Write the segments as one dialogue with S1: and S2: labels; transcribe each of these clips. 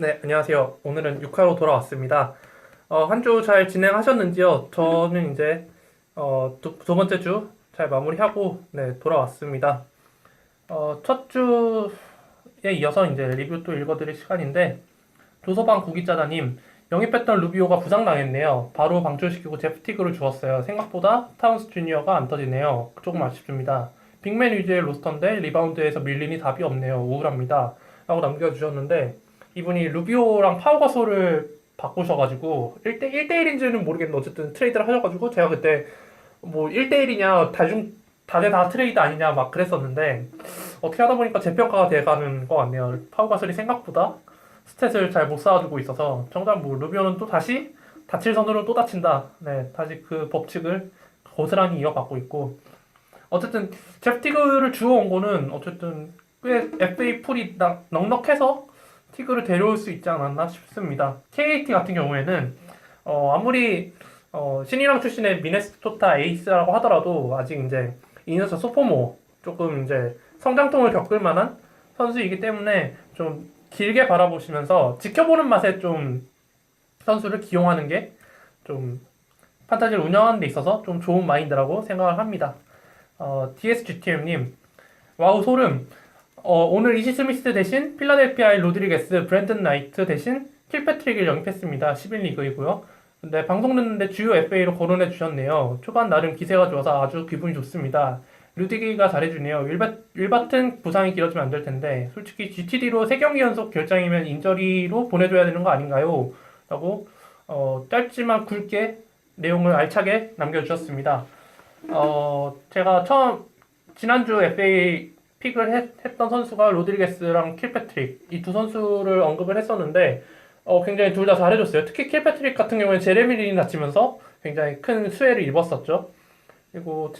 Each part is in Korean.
S1: 네, 안녕하세요. 오늘은 6화로 돌아왔습니다. 한 주 잘 진행하셨는지요? 저는 이제 두 번째 주 잘 마무리하고 네, 돌아왔습니다. 첫 주에 이어서 이제 리뷰 또 읽어드릴 시간인데 조서방 구기자다님 영입했던 루비오가 부상당했네요. 바로 방출시키고 제프티그를 주었어요. 생각보다 타운스 주니어가 안 터지네요. 조금 아쉽습니다. 빅맨 위주의 로스터인데 리바운드에서 밀리니 답이 없네요. 우울합니다. 라고 남겨주셨는데 이분이 루비오랑 파우가솔을 바꾸셔가지고 1대1인지는 모르겠는데 어쨌든 트레이드를 하셔가지고 제가 그때 뭐 1대1이냐 다대 다 트레이드 아니냐 막 그랬었는데 어떻게 하다 보니까 재평가가 돼가는 것 같네요. 파우가솔이 생각보다 스탯을 잘 못 쌓아주고 있어서 정작 뭐 루비오는 또 다시 다칠 선수는 또 다친다. 네, 다시 그 법칙을 고스란히 이어받고 있고 어쨌든 제프티그를 주워온 거는 어쨌든 꽤 FA 풀이 넉넉해서 티그를 데려올 수 있지 않았나 싶습니다. KAT 같은 경우에는 아무리 신인왕 출신의 미네소타 에이스라고 하더라도 아직 이제 이너서 소포모 조금 이제 성장통을 겪을 만한 선수이기 때문에 좀 길게 바라보시면서 지켜보는 맛에 좀 선수를 기용하는 게 좀 판타지를 운영하는 데 있어서 좀 좋은 마인드라고 생각을 합니다. DSGTM님 와우 소름. 오늘 이시 스미스 대신 필라델피아의 로드리게스, 브랜든 나이트 대신 킬패트릭을 영입했습니다. 11리그이고요. 근데 방송 듣는데 주요 FA로 거론해 주셨네요. 초반 나름 기세가 좋아서 아주 기분이 좋습니다. 루디기가 잘해주네요. 윌바튼 부상이 길어지면 안 될 텐데 솔직히 GTD로 3경기 연속 결장이면 인저리로 보내줘야 되는 거 아닌가요? 라고 짧지만 굵게 내용을 알차게 남겨주셨습니다. 제가 지난주 FA 픽을 했던 선수가 로드리게스랑 킬패트릭 이 두 선수를 언급을 했었는데 굉장히 둘 다 잘해줬어요. 특히 킬패트릭 같은 경우에 제레미 린이 다치면서 굉장히 큰 수혜를 입었었죠. 그리고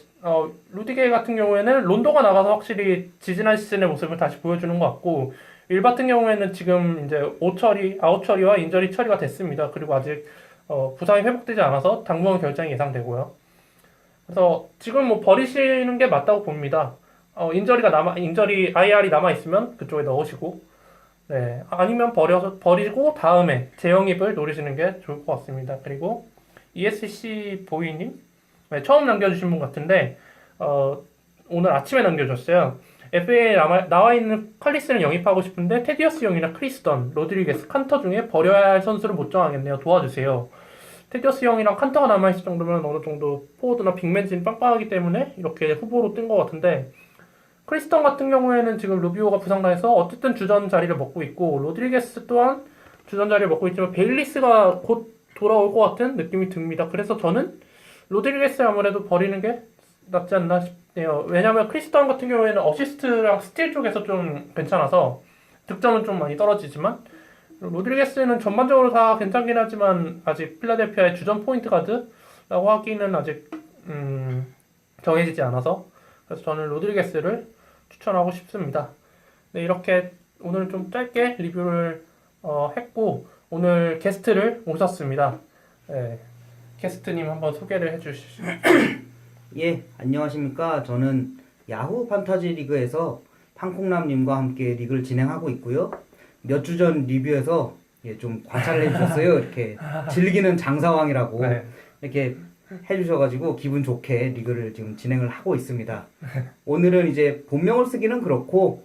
S1: 루디게 같은 경우에는 론도가 나가서 확실히 지지난 시즌의 모습을 다시 보여주는 것 같고 일 같은 경우에는 지금 이제 아웃 처리와 인저리 처리가 됐습니다. 그리고 아직 부상이 회복되지 않아서 당분간 결장이 예상되고요. 그래서 지금 뭐 버리시는 게 맞다고 봅니다. 인저리 IR이 남아있으면 그쪽에 넣으시고, 네. 아니면 버리고 다음에 재영입을 노리시는 게 좋을 것 같습니다. 그리고 ESC 보이님? 네, 처음 남겨주신 분 같은데, 오늘 아침에 남겨줬어요. FA에 나와있는 칼리스를 영입하고 싶은데, 테디어스 형이나 크리스던, 로드리게스, 칸터 중에 버려야 할 선수를 못 정하겠네요. 도와주세요. 테디어스 형이랑 칸터가 남아있을 정도면 어느 정도 포워드나 빅맨진 빵빵하기 때문에 이렇게 후보로 뜬 것 같은데, 크리스턴 같은 경우에는 지금 루비오가 부상당해서 어쨌든 주전 자리를 먹고 있고 로드리게스 또한 주전 자리를 먹고 있지만 베일리스가 곧 돌아올 것 같은 느낌이 듭니다. 그래서 저는 로드리게스 아무래도 버리는 게 낫지 않나 싶네요. 왜냐면 크리스턴 같은 경우에는 어시스트랑 스틸 쪽에서 좀 괜찮아서 득점은 좀 많이 떨어지지만 로드리게스는 전반적으로 다 괜찮긴 하지만 아직 필라델피아의 주전 포인트 가드라고 하기는 아직 정해지지 않아서 그래서 저는 로드리게스를 추천하고 싶습니다. 네, 이렇게 오늘 좀 짧게 리뷰를 했고 오늘 게스트를 모셨습니다. 네, 게스트님 한번 소개를 해주시죠.
S2: 예, 안녕하십니까. 저는 야후 판타지 리그에서 팡콩남님과 함께 리그를 진행하고 있고요. 몇 주 전 리뷰에서 좀 관찰을 해주셨어요. 이렇게 즐기는 장사왕이라고
S1: 네.
S2: 이렇게 해주셔가지고 기분 좋게 리그를 지금 진행을 하고 있습니다. 오늘은 이제 본명을 쓰기는 그렇고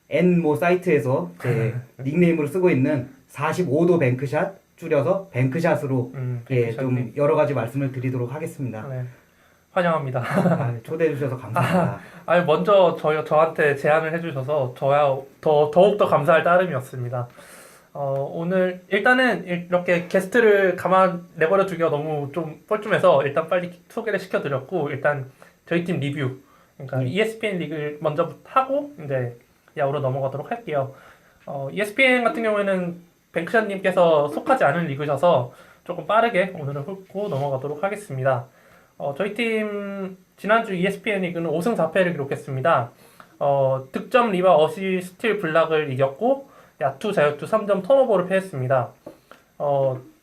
S2: N 사이트에서 제 닉네임으로 쓰고 있는 45도 뱅크샷 줄여서 뱅크샷으로 좀 여러 가지 말씀을 드리도록 하겠습니다.
S1: 네, 환영합니다.
S2: 초대해 주셔서 감사합니다.
S1: 먼저 저한테 제안을 해주셔서 저야 더욱더 감사할 따름이었습니다. 오늘 일단은 이렇게 게스트를 가만 내버려 두기가 너무 좀 뻘쭘해서 일단 빨리 소개를 시켜드렸고 일단 저희 팀 리뷰 그러니까 ESPN 리그를 먼저 하고 이제 야구로 넘어가도록 할게요. ESPN 같은 경우에는 뱅크샷님께서 속하지 않은 리그셔서 조금 빠르게 오늘은 훑고 넘어가도록 하겠습니다. 저희 팀 지난주 ESPN 리그는 5승 4패를 기록했습니다. 득점, 리바, 어시, 스틸, 블락을 이겼고 야투, 자유투, 3점, 턴오버를 패했습니다.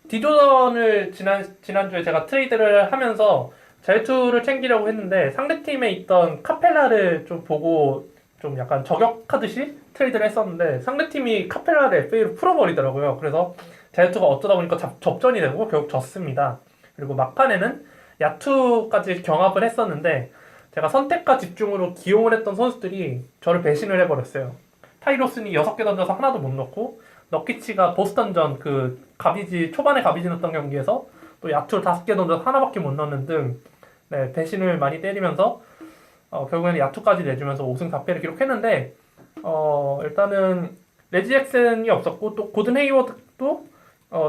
S1: 디조던을 지난주에 제가 트레이드를 하면서 자유투를 챙기려고 했는데 상대팀에 있던 카펠라를 좀 보고 좀 약간 저격하듯이 트레이드를 했었는데 상대팀이 카펠라를 FA로 풀어버리더라고요. 그래서 자유투가 어쩌다 보니까 접전이 되고 결국 졌습니다. 그리고 막판에는 야투까지 경합을 했었는데 제가 선택과 집중으로 기용을 했던 선수들이 저를 배신을 해버렸어요. 타이로슨이 6개 던져서 하나도 못 넣고 너키치가 보스턴전 그 초반에 가비지 넣었던 경기에서 또 야투를 5개 던져서 하나밖에 못 넣는 등 네, 배신을 많이 때리면서 결국에는 야투까지 내주면서 5승 4패를 기록했는데 일단은 레지 잭슨이 없었고 또 고든 헤이워드도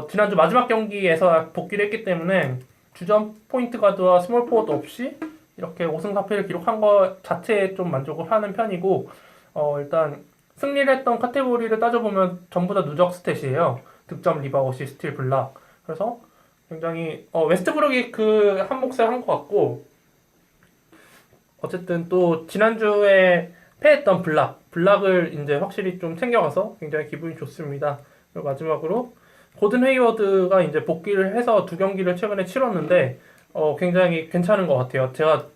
S1: 지난주 마지막 경기에서 복귀를 했기 때문에 주전 포인트 가드와 스몰 포워드 없이 이렇게 5승 4패를 기록한 것 자체에 좀 만족을 하는 편이고 일단 승리를 했던 카테고리를 따져보면 전부 다 누적 스탯이에요. 득점, 리바운드, 어시스트, 스틸, 블락. 그래서 굉장히 웨스트브룩이 그 한 몫을 한 것 같고 어쨌든 또 지난주에 패했던 블락을 이제 확실히 좀 챙겨가서 굉장히 기분이 좋습니다. 그리고 마지막으로 고든 헤이워드가 이제 복귀를 해서 2경기를 최근에 치렀는데 굉장히 괜찮은 것 같아요. 제가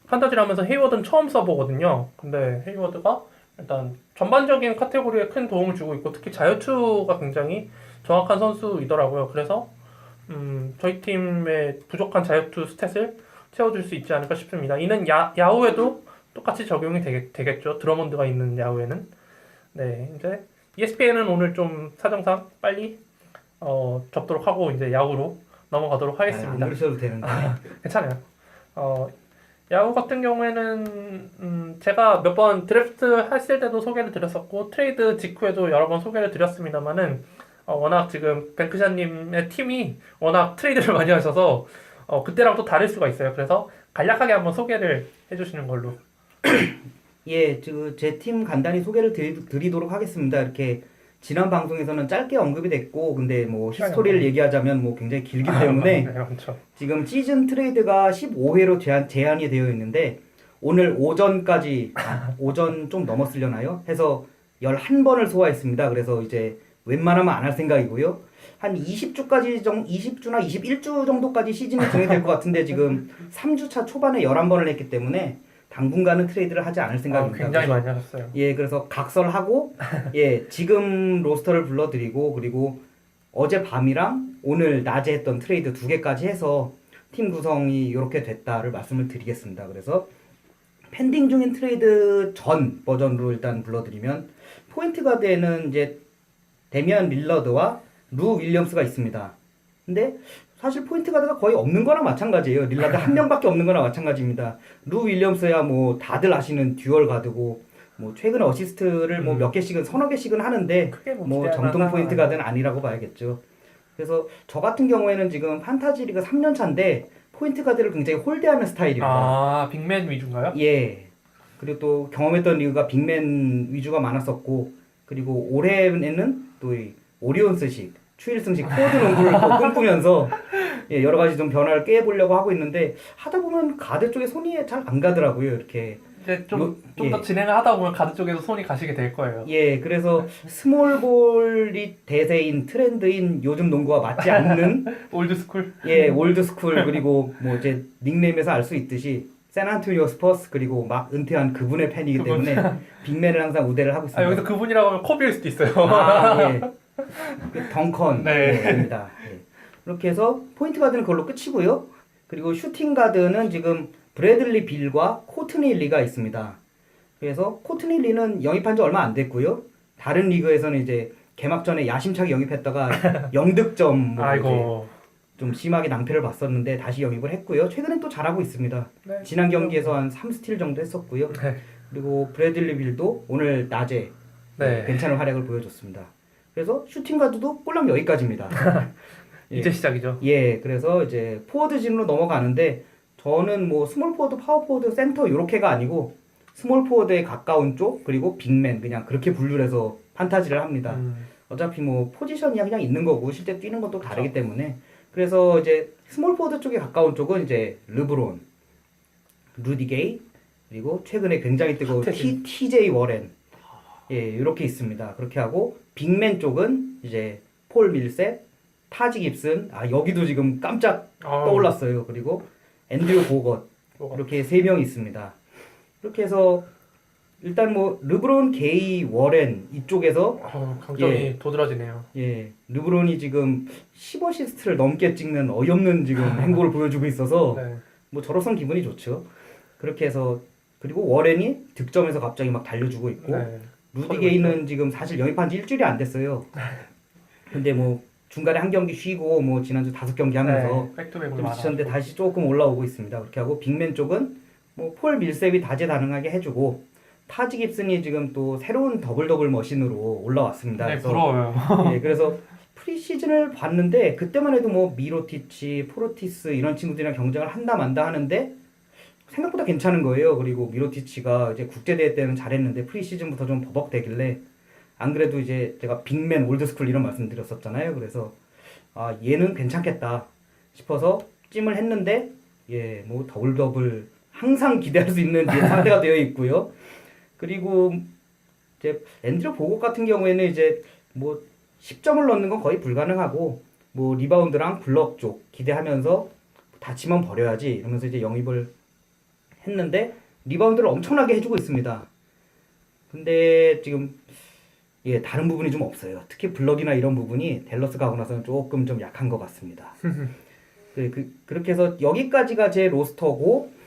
S1: 판타지를 하면서 헤이워드는 처음 써보거든요. 근데 헤이워드가 일단 전반적인 카테고리에 큰 도움을 주고 있고 특히 자유투가 굉장히 정확한 선수이더라고요. 그래서 저희 팀의 부족한 자유투 스탯을 채워줄 수 있지 않을까 싶습니다. 이는 야후에도 똑같이 적용이 되겠죠. 드러먼드가 있는 야후에는. 네, 이제 ESPN은 오늘 좀 사정상 빨리 접도록 하고 이제 야후로 넘어가도록 하겠습니다.
S2: 안 그러셔도 되는데.
S1: 괜찮아요. 야후 같은 경우에는 제가 몇 번 드래프트 했을 때도 소개를 드렸었고 트레이드 직후에도 여러 번 소개를 드렸습니다만은 워낙 지금 뱅크샷님의 팀이 워낙 트레이드를 많이 하셔서 그때랑 또 다를 수가 있어요. 그래서 간략하게 한번 소개를 해주시는 걸로.
S2: 예, 제 팀 간단히 소개를 드리도록 하겠습니다. 이렇게 지난 방송에서는 짧게 언급이 됐고, 근데 뭐 히스토리를 얘기하자면 뭐 굉장히 길기 때문에
S1: 네, 많죠.
S2: 지금 시즌 트레이드가 15회로 제한이 되어 있는데 오늘 오전까지 오전 좀 넘었으려나요? 해서 11번을 소화했습니다. 그래서 이제 웬만하면 안 할 생각이고요. 한 20주까지 20주나 21주 정도까지 시즌이 진행될 것 같은데 지금 3주차 초반에 11번을 했기 때문에 당분간은 트레이드를 하지 않을 생각입니다.
S1: 굉장히 많이 하셨어요.
S2: 예, 그래서 각설하고 예, 지금 로스터를 불러드리고 그리고 어제 밤이랑 오늘 낮에 했던 트레이드 2개까지 해서 팀 구성이 이렇게 됐다를 말씀을 드리겠습니다. 그래서 펜딩 중인 트레이드 전 버전으로 일단 불러드리면 포인트 가드에는 이제 데미안 릴러드와 루 윌리엄스가 있습니다. 근데 사실 포인트 가드가 거의 없는 거나 마찬가지예요. 릴러드 한 명밖에 없는 거나 마찬가지입니다. 루 윌리엄스야 뭐 다들 아시는 듀얼 가드고 뭐 최근에 어시스트를 뭐 몇 개씩은 서너 개씩은 하는데 뭐 정통 포인트 가드는 아니라고 봐야겠죠. 그래서 저 같은 경우에는 지금 판타지 리그 3년 차인데 포인트 가드를 굉장히 홀대하는 스타일입니다.
S1: 아, 빅맨 위주인가요?
S2: 예. 그리고 또 경험했던 리그가 빅맨 위주가 많았었고 그리고 올해에는 또 이 오리온스식 추일승식 포워드 농구를 또 꿈꾸면서 예, 여러 가지 좀 변화를 깨보려고 하고 있는데 하다 보면 가드 쪽에 손이 잘 안 가더라고요. 이렇게
S1: 이제 좀 더 진행을 하다 보면 가드 쪽에도 손이 가시게 될 거예요.
S2: 예, 그래서 스몰볼이 대세인 트렌드인 요즘 농구와 맞지 않는
S1: 올드스쿨.
S2: 예, 올드스쿨 그리고 뭐 이제 닉네임에서 알 수 있듯이 샌안토니오 스퍼스 그리고 막 은퇴한 그분의 팬이기 때문에 빅맨을 항상 우대를 하고 있습니다.
S1: 여기서 그분이라고 하면 코비일 수도 있어요.
S2: 예. 덩컨입니다. 예. 이렇게 해서 포인트 가드는 그걸로 끝이고요. 그리고 슈팅 가드는 지금 브래들리 빌과 코트니 리가 있습니다. 그래서 코트니 리는 영입한 지 얼마 안 됐고요. 다른 리그에서는 이제 개막전에 야심차게 영입했다가 0득점
S1: 아이고.
S2: 좀 심하게 낭패를 봤었는데 다시 영입을 했고요. 최근엔 또 잘하고 있습니다.
S1: 네.
S2: 지난 경기에서 한 3스틸 정도 했었고요.
S1: 네.
S2: 그리고 브래들리 빌도 오늘 낮에
S1: 네.
S2: 괜찮은 활약을 보여줬습니다. 그래서 슈팅 가드도 꼴랑 여기까지입니다.
S1: 이제 시작이죠.
S2: 예, 그래서 이제 포워드진으로 넘어가는데 저는 뭐 스몰 포워드, 파워 포워드, 센터 이렇게가 아니고 스몰 포워드에 가까운 쪽 그리고 빅맨 그냥 그렇게 분류를 해서 판타지를 합니다. 어차피 뭐 포지션이 그냥 있는 거고 실제 뛰는 것도 다르기 때문에 그래서 이제 스몰 포워드 쪽에 가까운 쪽은 이제 르브론, 루디 게이 그리고 최근에 굉장히 뜨거운 TJ 워렌 예, 이렇게 있습니다. 그렇게 하고 빅맨 쪽은 이제 폴 밀셋, 타지 깁슨 여기도 지금 깜짝 떠올랐어요. 그리고 앤드류 보것 이렇게 3명이 있습니다. 이렇게 해서 일단 뭐 르브론, 게이, 워렌 이쪽에서
S1: 강점이 도드라지네요.
S2: 르브론이 지금 10어시스트를 넘게 찍는 어이없는 지금 행보를 보여주고 있어서
S1: 네.
S2: 뭐 저로선 기분이 좋죠. 그렇게 해서 그리고 워렌이 득점에서 갑자기 막 달려주고 있고
S1: 네.
S2: 루디 게이는 지금 사실 영입한 지 일주일이 안 됐어요. 근데 뭐 중간에 한 경기 쉬고 뭐 지난주 5경기 하면서
S1: 백투백으로
S2: 좀
S1: 많아.
S2: 지쳤는데 다시 조금 올라오고 있습니다. 그렇게 하고 빅맨 쪽은 뭐 폴 밀셉이 다재다능하게 해주고 타지 깁슨이 지금 또 새로운 더블 머신으로 올라왔습니다.
S1: 네,
S2: 그래서
S1: 부러워요.
S2: 그래서 프리시즌을 봤는데 그때만 해도 뭐 미로티치, 포르티스 이런 친구들이랑 경쟁을 한다 만다 하는데 생각보다 괜찮은 거예요. 그리고 미로티치가 이제 국제대회 때는 잘했는데 프리시즌부터 좀 버벅대길래 안 그래도 이제 제가 빅맨 올드스쿨 이런 말씀 드렸었잖아요. 그래서 아 얘는 괜찮겠다 싶어서 찜을 했는데 뭐 더블 항상 기대할 수 있는 상태가 되어 있고요. 그리고 이제 앤드류 보고 같은 경우에는 이제 뭐 10점을 넣는 건 거의 불가능하고 뭐 리바운드랑 블럭 쪽 기대하면서 다치면 버려야지 이러면서 이제 영입을 했는데 리바운드를 엄청나게 해주고 있습니다. 근데 지금 다른 부분이 좀 없어요. 특히 블럭이나 이런 부분이 댈러스 가고 나서는 조금 좀 약한 것 같습니다. 그렇게 해서 여기까지가 제 로스터고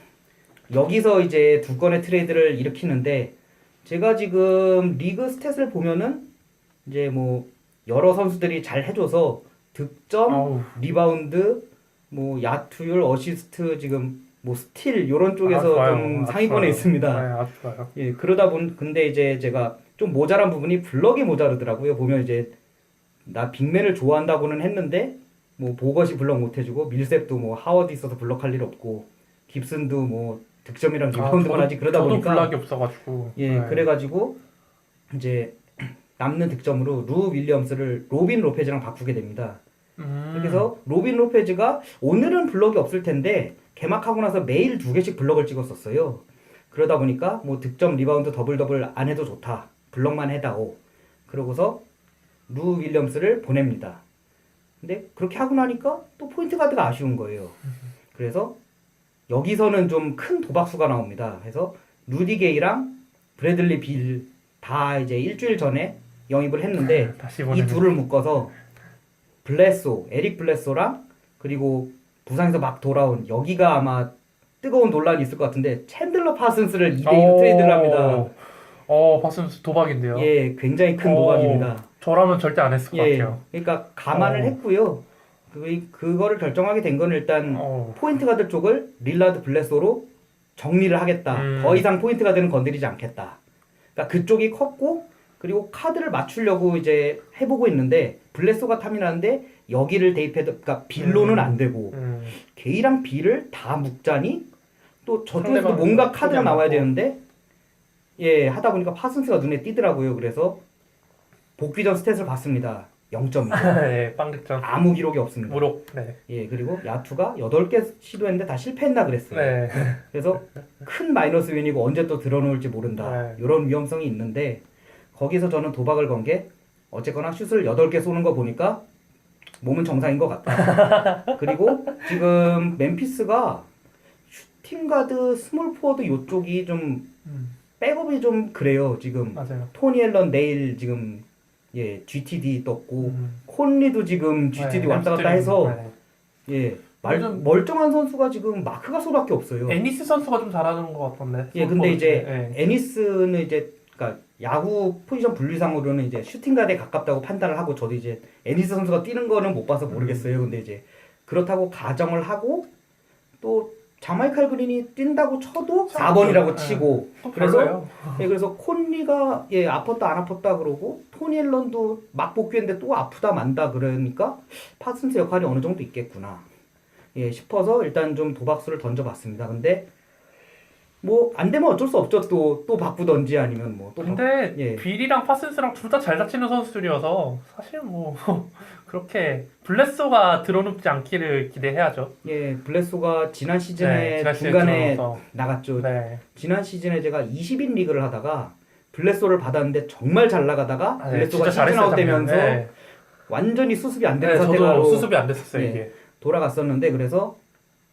S2: 여기서 이제 두 건의 트레이드를 일으키는데 제가 지금 리그 스탯을 보면은 이제 뭐 여러 선수들이 잘 해줘서 득점, 리바운드, 뭐 야투율, 어시스트 지금 뭐 스틸 이런 쪽에서 좀 상위권에 있습니다.
S1: 네, 아주 좋아요.
S2: 그러다 근데 이제 제가 좀 모자란 부분이 블럭이 모자르더라고요. 보면 이제 나 빅맨을 좋아한다고는 했는데 뭐 보것이 블럭 못 해주고 밀셉도 뭐 하워드 있어서 블럭할 일 없고 깁슨도 뭐 득점이랑 리바운드만 하지 그러다 보니까
S1: 저도 블락이 없어가지고
S2: 그래가지고 이제 남는 득점으로 루 윌리엄스를 로빈 로페즈랑 바꾸게 됩니다. 그래서 로빈 로페즈가 오늘은 블럭이 없을 텐데 개막하고 나서 매일 2개씩 블럭을 찍었었어요. 그러다 보니까 뭐 득점, 리바운드, 더블 안 해도 좋다. 블럭만 해다오. 그러고서 루 윌리엄스를 보냅니다. 근데 그렇게 하고 나니까 또 포인트 가드가 아쉬운 거예요. 그래서 여기서는 좀 큰 도박수가 나옵니다. 그래서 루디 게이랑 브래들리 빌 다 이제 일주일 전에 영입을 했는데 이 둘을 묶어서 에릭 블레소랑 그리고 부상에서 막 돌아온 여기가 아마 뜨거운 논란이 있을 것 같은데 챈들러 파슨스를 2대2로 트레이드를 합니다.
S1: 파슨스 도박인데요.
S2: 굉장히 큰 도박입니다.
S1: 저라면 절대 안 했을 것 같아요.
S2: 그러니까 감안을 했고요. 그거를 결정하게 된 건 일단 포인트 가드 쪽을 릴라드 블레소로 정리를 하겠다. 더 이상 포인트 가드는 건드리지 않겠다. 그러니까 그쪽이 컸고 그리고 카드를 맞추려고 이제 해보고 있는데 블레소가 탐이 나는데 여기를 대입해도 그러니까 빌로는 안 되고 게이랑 빌을 다 묶자니 또 저쪽에서도 뭔가 카드가 나와야 되는데 하다 보니까 파슨스가 눈에 띄더라고요. 그래서 복귀 전 스탯을 봤습니다. 0점이죠.
S1: 빵득점.
S2: 아무 기록이 없습니다.
S1: 무록.
S2: 그리고 야투가 8개 시도했는데 다 실패했나 그랬어요. 그래서 큰 마이너스 윈이고 언제 또 들어놓을지 모른다. 이런 위험성이 있는데 거기서 저는 도박을 건 게 어쨌거나 슛을 8개 쏘는 거 보니까 몸은 정상인 것 같다. 그리고 지금 멤피스가 슈팅 가드, 스몰 포워드 이쪽이 좀 백업이 좀 그래요. 지금
S1: 맞아요.
S2: 토니 앨런 내일 지금 GTD 떴고 콘리도 지금 GTD 왔다 갔다 해서 멀쩡한 선수가 지금 마크 가솔밖에 없어요.
S1: 애니스 선수가 좀 잘하는 것 같던데.
S2: 근데 이제 애니스는 이제 그러니까 야구 포지션 분류상으로는 이제 슈팅 가드에 가깝다고 판단을 하고 저도 이제 애니스 선수가 뛰는 거는 못 봐서 모르겠어요. 근데 이제 그렇다고 가정을 하고 또 자마이칼 그린이 뛴다고 쳐도 4번이라고 치고 그래서 콘리가 아팠다 안 아팠다 그러고 토니 앨런도 막 복귀했는데 또 아프다 만다 그러니까 파슨스 역할이 어느 정도 있겠구나 싶어서 일단 좀 도박수를 던져봤습니다. 근데 뭐 안 되면 어쩔 수 없죠. 또 바꾸던지 아니면 뭐 또
S1: 근데 빌이랑 파슨스랑 둘 다 잘 다치는 선수들이어서 사실 뭐 그렇게 블레소가 들어눕지 않기를 기대해야죠.
S2: 블레소가 지난 시즌에 중간에 나갔죠. 지난 시즌에 제가 20인 리그를 하다가 블레소를 받았는데 정말 잘 나가다가 블레소가 시즌 아웃 되면서 완전히 수습이 안 되는 상태가
S1: 수습이 안 됐었어요. 이게
S2: 돌아갔었는데 그래서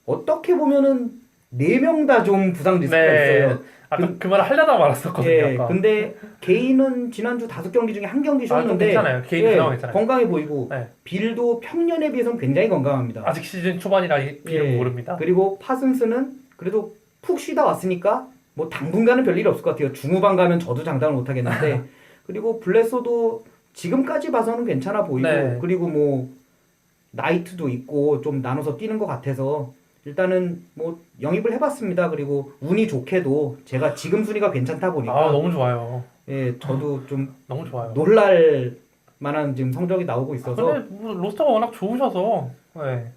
S2: 어떻게 보면은 4명 다 좀 부상 리스크가 있어요.
S1: 아까 그 말을 하려다 말았었거든요.
S2: 예,
S1: 아까.
S2: 근데 개인은 지난주 5경기 중에 한 경기
S1: 좀
S2: 쉬었는데
S1: 괜찮아요. 개인
S2: 예,
S1: 상황 괜찮아요.
S2: 건강해 보이고
S1: 네.
S2: 빌도 평년에 비해서는 굉장히 건강합니다.
S1: 아직 시즌 초반이라 비록 모릅니다.
S2: 그리고 파슨스는 그래도 푹 쉬다 왔으니까 뭐 당분간은 별일 없을 것 같아요. 중후반 가면 저도 장담을 못 하겠는데 그리고 블레서도 지금까지 봐서는 괜찮아 보이고
S1: 네.
S2: 그리고 뭐 나이트도 있고 좀 나눠서 뛰는 것 같아서 일단은 뭐 영입을 해봤습니다. 그리고 운이 좋게도 제가 지금 순위가 괜찮다 보니까
S1: 너무 좋아요.
S2: 예 저도 좀
S1: 너무 좋아요.
S2: 놀랄 만한 지금 성적이 나오고 있어서
S1: 근데 뭐 로스터가 워낙 좋으셔서 네.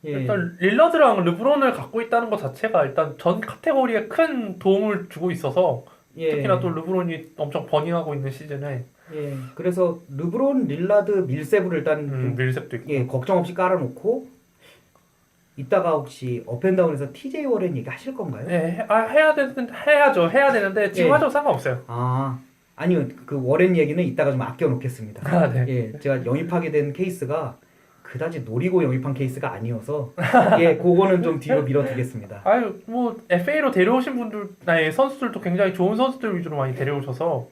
S2: 예,
S1: 일단 릴러드랑 르브론을 갖고 있다는 것 자체가 일단 전 카테고리에 큰 도움을 주고 있어서
S2: 예,
S1: 특히나 또 르브론이 엄청 버닝하고 있는 시즌에
S2: 예 그래서 르브론, 릴라드, 밀셉을 일단 좀
S1: 밀셉도 있고
S2: 예, 걱정 없이 깔아놓고 이따가 혹시 업앤다운에서 TJ 워렌 얘기 하실 건가요?
S1: 네, 해야 되는데 지금
S2: 예.
S1: 하셔도 상관없어요.
S2: 아니요. 그 워렌 얘기는 이따가 좀 아껴 놓겠습니다.
S1: 네.
S2: 예, 제가 영입하게 된 케이스가 그다지 노리고 영입한 케이스가 아니어서 예, 그거는 좀 뒤로 밀어두겠습니다.
S1: 아유, 뭐 FA로 데려오신 분들, 선수들도 굉장히 좋은 선수들 위주로 많이 데려오셔서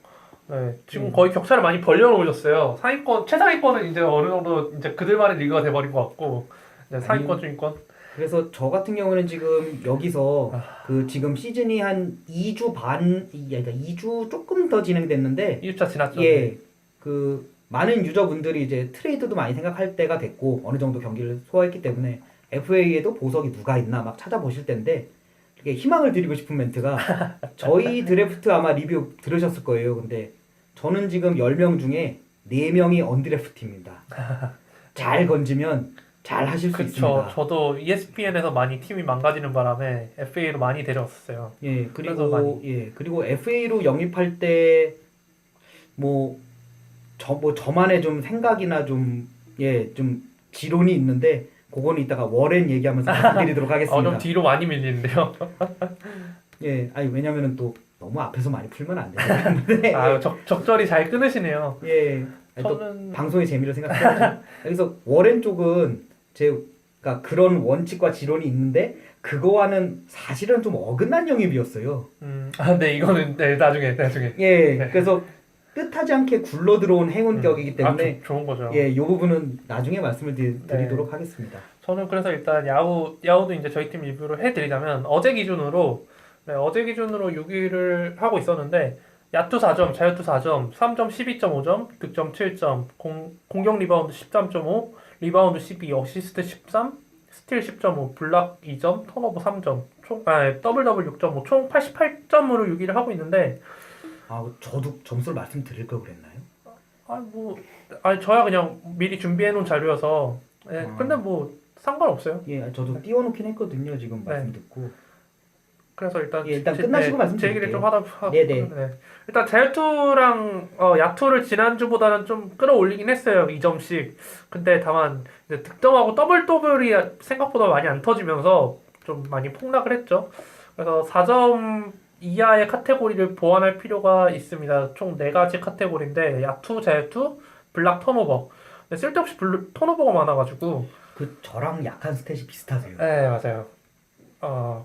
S1: 네, 지금 거의 격차를 많이 벌려놓으셨어요. 상위권, 최상위권은 이제 어느 정도 이제 그들만의 리그가 돼버린 것 같고 이제 상위권, 중위권.
S2: 그래서 저 같은 경우는 지금 여기서 그 지금 시즌이 한 2주 반, 그러니까 2주 조금 더 진행됐는데
S1: 2주차 지났죠.
S2: 예, 그 많은 유저분들이 이제 트레이드도 많이 생각할 때가 됐고 어느 정도 경기를 소화했기 때문에 FA에도 보석이 누가 있나 막 찾아보실 텐데 이렇게 희망을 드리고 싶은 멘트가 저희 드래프트 아마 리뷰 들으셨을 거예요. 근데 저는 지금 10명 중에 4명이 언드래프트입니다. 잘 건지면 잘 하실 수
S1: 그쵸.
S2: 있습니다.
S1: 저도 ESPN에서 많이 팀이 망가지는 바람에 FA로 많이 데려왔었어요.
S2: 예,
S1: 그래서 많이.
S2: 그리고 FA로 영입할 때 뭐 저만의 좀 생각이나 좀 지론이 있는데 그거는 이따가 워렌 얘기하면서 말씀드리도록 하겠습니다.
S1: 좀 뒤로 많이 밀리는데요.
S2: 예, 아니 왜냐면은 또 너무 앞에서 많이 풀면 안 되는데.
S1: 적절히 잘 끊으시네요.
S2: 예. 아니, 또
S1: 저는
S2: 방송의 재미를 생각해야죠. 그래서 워렌 쪽은 제가 그런 원칙과 지론이 있는데 그거와는 사실은 좀 어긋난 영입이었어요.
S1: 네, 이거는 나중에.
S2: 예,
S1: 네.
S2: 그래서 뜻하지 않게 굴러 들어온 행운격이기 때문에
S1: 좋은 거죠.
S2: 예, 이 부분은 나중에 말씀을 드리도록 하겠습니다.
S1: 저는 그래서 일단 야후도 이제 저희 팀 리뷰를 해드리자면 어제 기준으로 6위를 하고 있었는데 야투 4점, 자유투 4점, 3점 12.5점, 득점 7점, 공격 리바운드 13.5, 리바운드 12, 어시스트 13, 스틸 10.5, 블락 2점, 턴오버 3점, 더블 6.5, 총 88점으로 6위를 하고 있는데
S2: 저도 점수를 말씀드릴 걸 그랬나요?
S1: 저야 그냥 미리 준비해놓은 자료여서 근데 뭐 상관없어요.
S2: 예, 저도 띄워놓긴 했거든요. 지금 말씀 듣고.
S1: 그래서 일단
S2: 끝나시고 말씀드릴게요.
S1: 제 얘기를 좀 하다
S2: 네네.
S1: 일단 자유투랑 야투를 지난주보다는 좀 끌어올리긴 했어요. 2점씩. 근데 다만 이제 득점하고 더블이 생각보다 많이 안 터지면서 좀 많이 폭락을 했죠. 그래서 4점 이하의 카테고리를 보완할 필요가 있습니다. 총 4가지 카테고리인데 야투, 자유투, 블락, 턴오버. 근데 쓸데없이 턴오버가 많아가지고
S2: 저랑 약한 스탯이 비슷하세요.
S1: 네, 맞아요.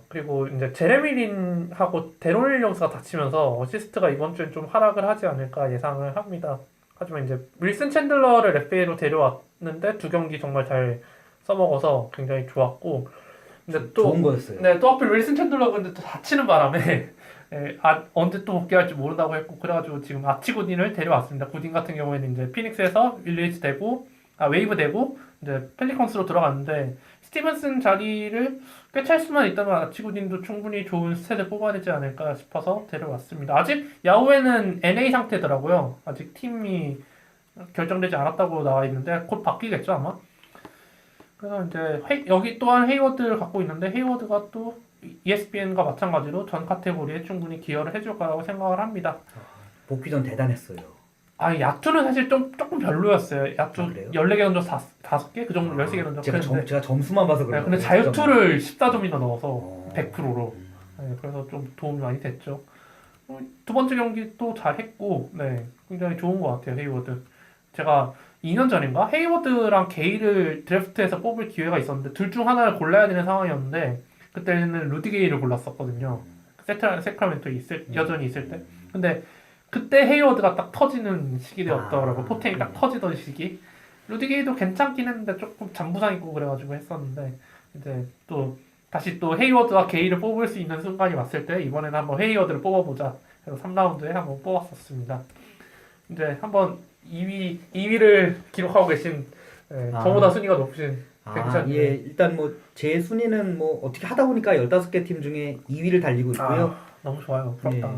S1: 그리고 이제 제레미 린하고 데론 윌리엄스가 다치면서 어시스트가 이번 주엔 좀 하락을 하지 않을까 예상을 합니다. 하지만 이제 윌슨 챈들러를 FA로 데려왔는데 2경기 정말 잘 써먹어서 굉장히 좋았고 근데 또
S2: 좋은 거였어요.
S1: 네, 또 하필 윌슨 챈들러가 근데 또 다치는 바람에 언제 또 복귀할지 모른다고 했고 그래가지고 지금 아치 구딘을 데려왔습니다. 구딘 같은 경우에는 이제 피닉스에서 윌리지 되고 웨이브 되고 이제 펠리컨스로 들어갔는데 스티븐슨 자리를 꿰찰 수만 있다면 아치구딘도 충분히 좋은 스탯을 뽑아내지 않을까 싶어서 데려왔습니다. 아직 야후에는 NA 상태더라고요. 아직 팀이 결정되지 않았다고 나와 있는데 곧 바뀌겠죠 아마. 그래서 이제 여기 또한 헤이워드를 갖고 있는데 헤이워드가 또 ESPN과 마찬가지로 전 카테고리에 충분히 기여를 해줄 거라고 생각을 합니다.
S2: 복귀 전 대단했어요.
S1: 야투는 사실 조금 별로였어요. 야투
S2: 그래요?
S1: 14개 던져 5개? 그 정도 13개 던져.
S2: 제가 점수만 봐서 그래요.
S1: 근데 자유투를 14점이나 넣어서 100%로. 그래서 좀 도움이 많이 됐죠. 두 번째 경기 또 잘했고, 굉장히 좋은 것 같아요, 헤이워드. 제가 2년 전인가? 헤이워드랑 게이를 드래프트에서 뽑을 기회가 있었는데, 둘 중 하나를 골라야 되는 상황이었는데, 그때는 루디 게이를 골랐었거든요. 세크라멘토 여전히 있을 때. 근데 그때 헤이워드가 딱 터지는 시기였더라고. 포텐이 딱 터지던 시기. 루디게이도 괜찮긴 했는데 조금 잔부상 있고 그래가지고 했었는데 이제 또 다시 또 헤이워드와 게이를 뽑을 수 있는 순간이 왔을 때 이번에는 한번 헤이워드를 뽑아보자. 그래서 3라운드에 한번 뽑았었습니다. 이제 한번 2위를 기록하고 계신 저보다 순위가 높으신 백찬님.
S2: 예, 일단 뭐 제 순위는 뭐 어떻게 하다 보니까 15개 팀 중에 2위를 달리고 있고요.
S1: 너무 좋아요. 부럽다.
S2: 예,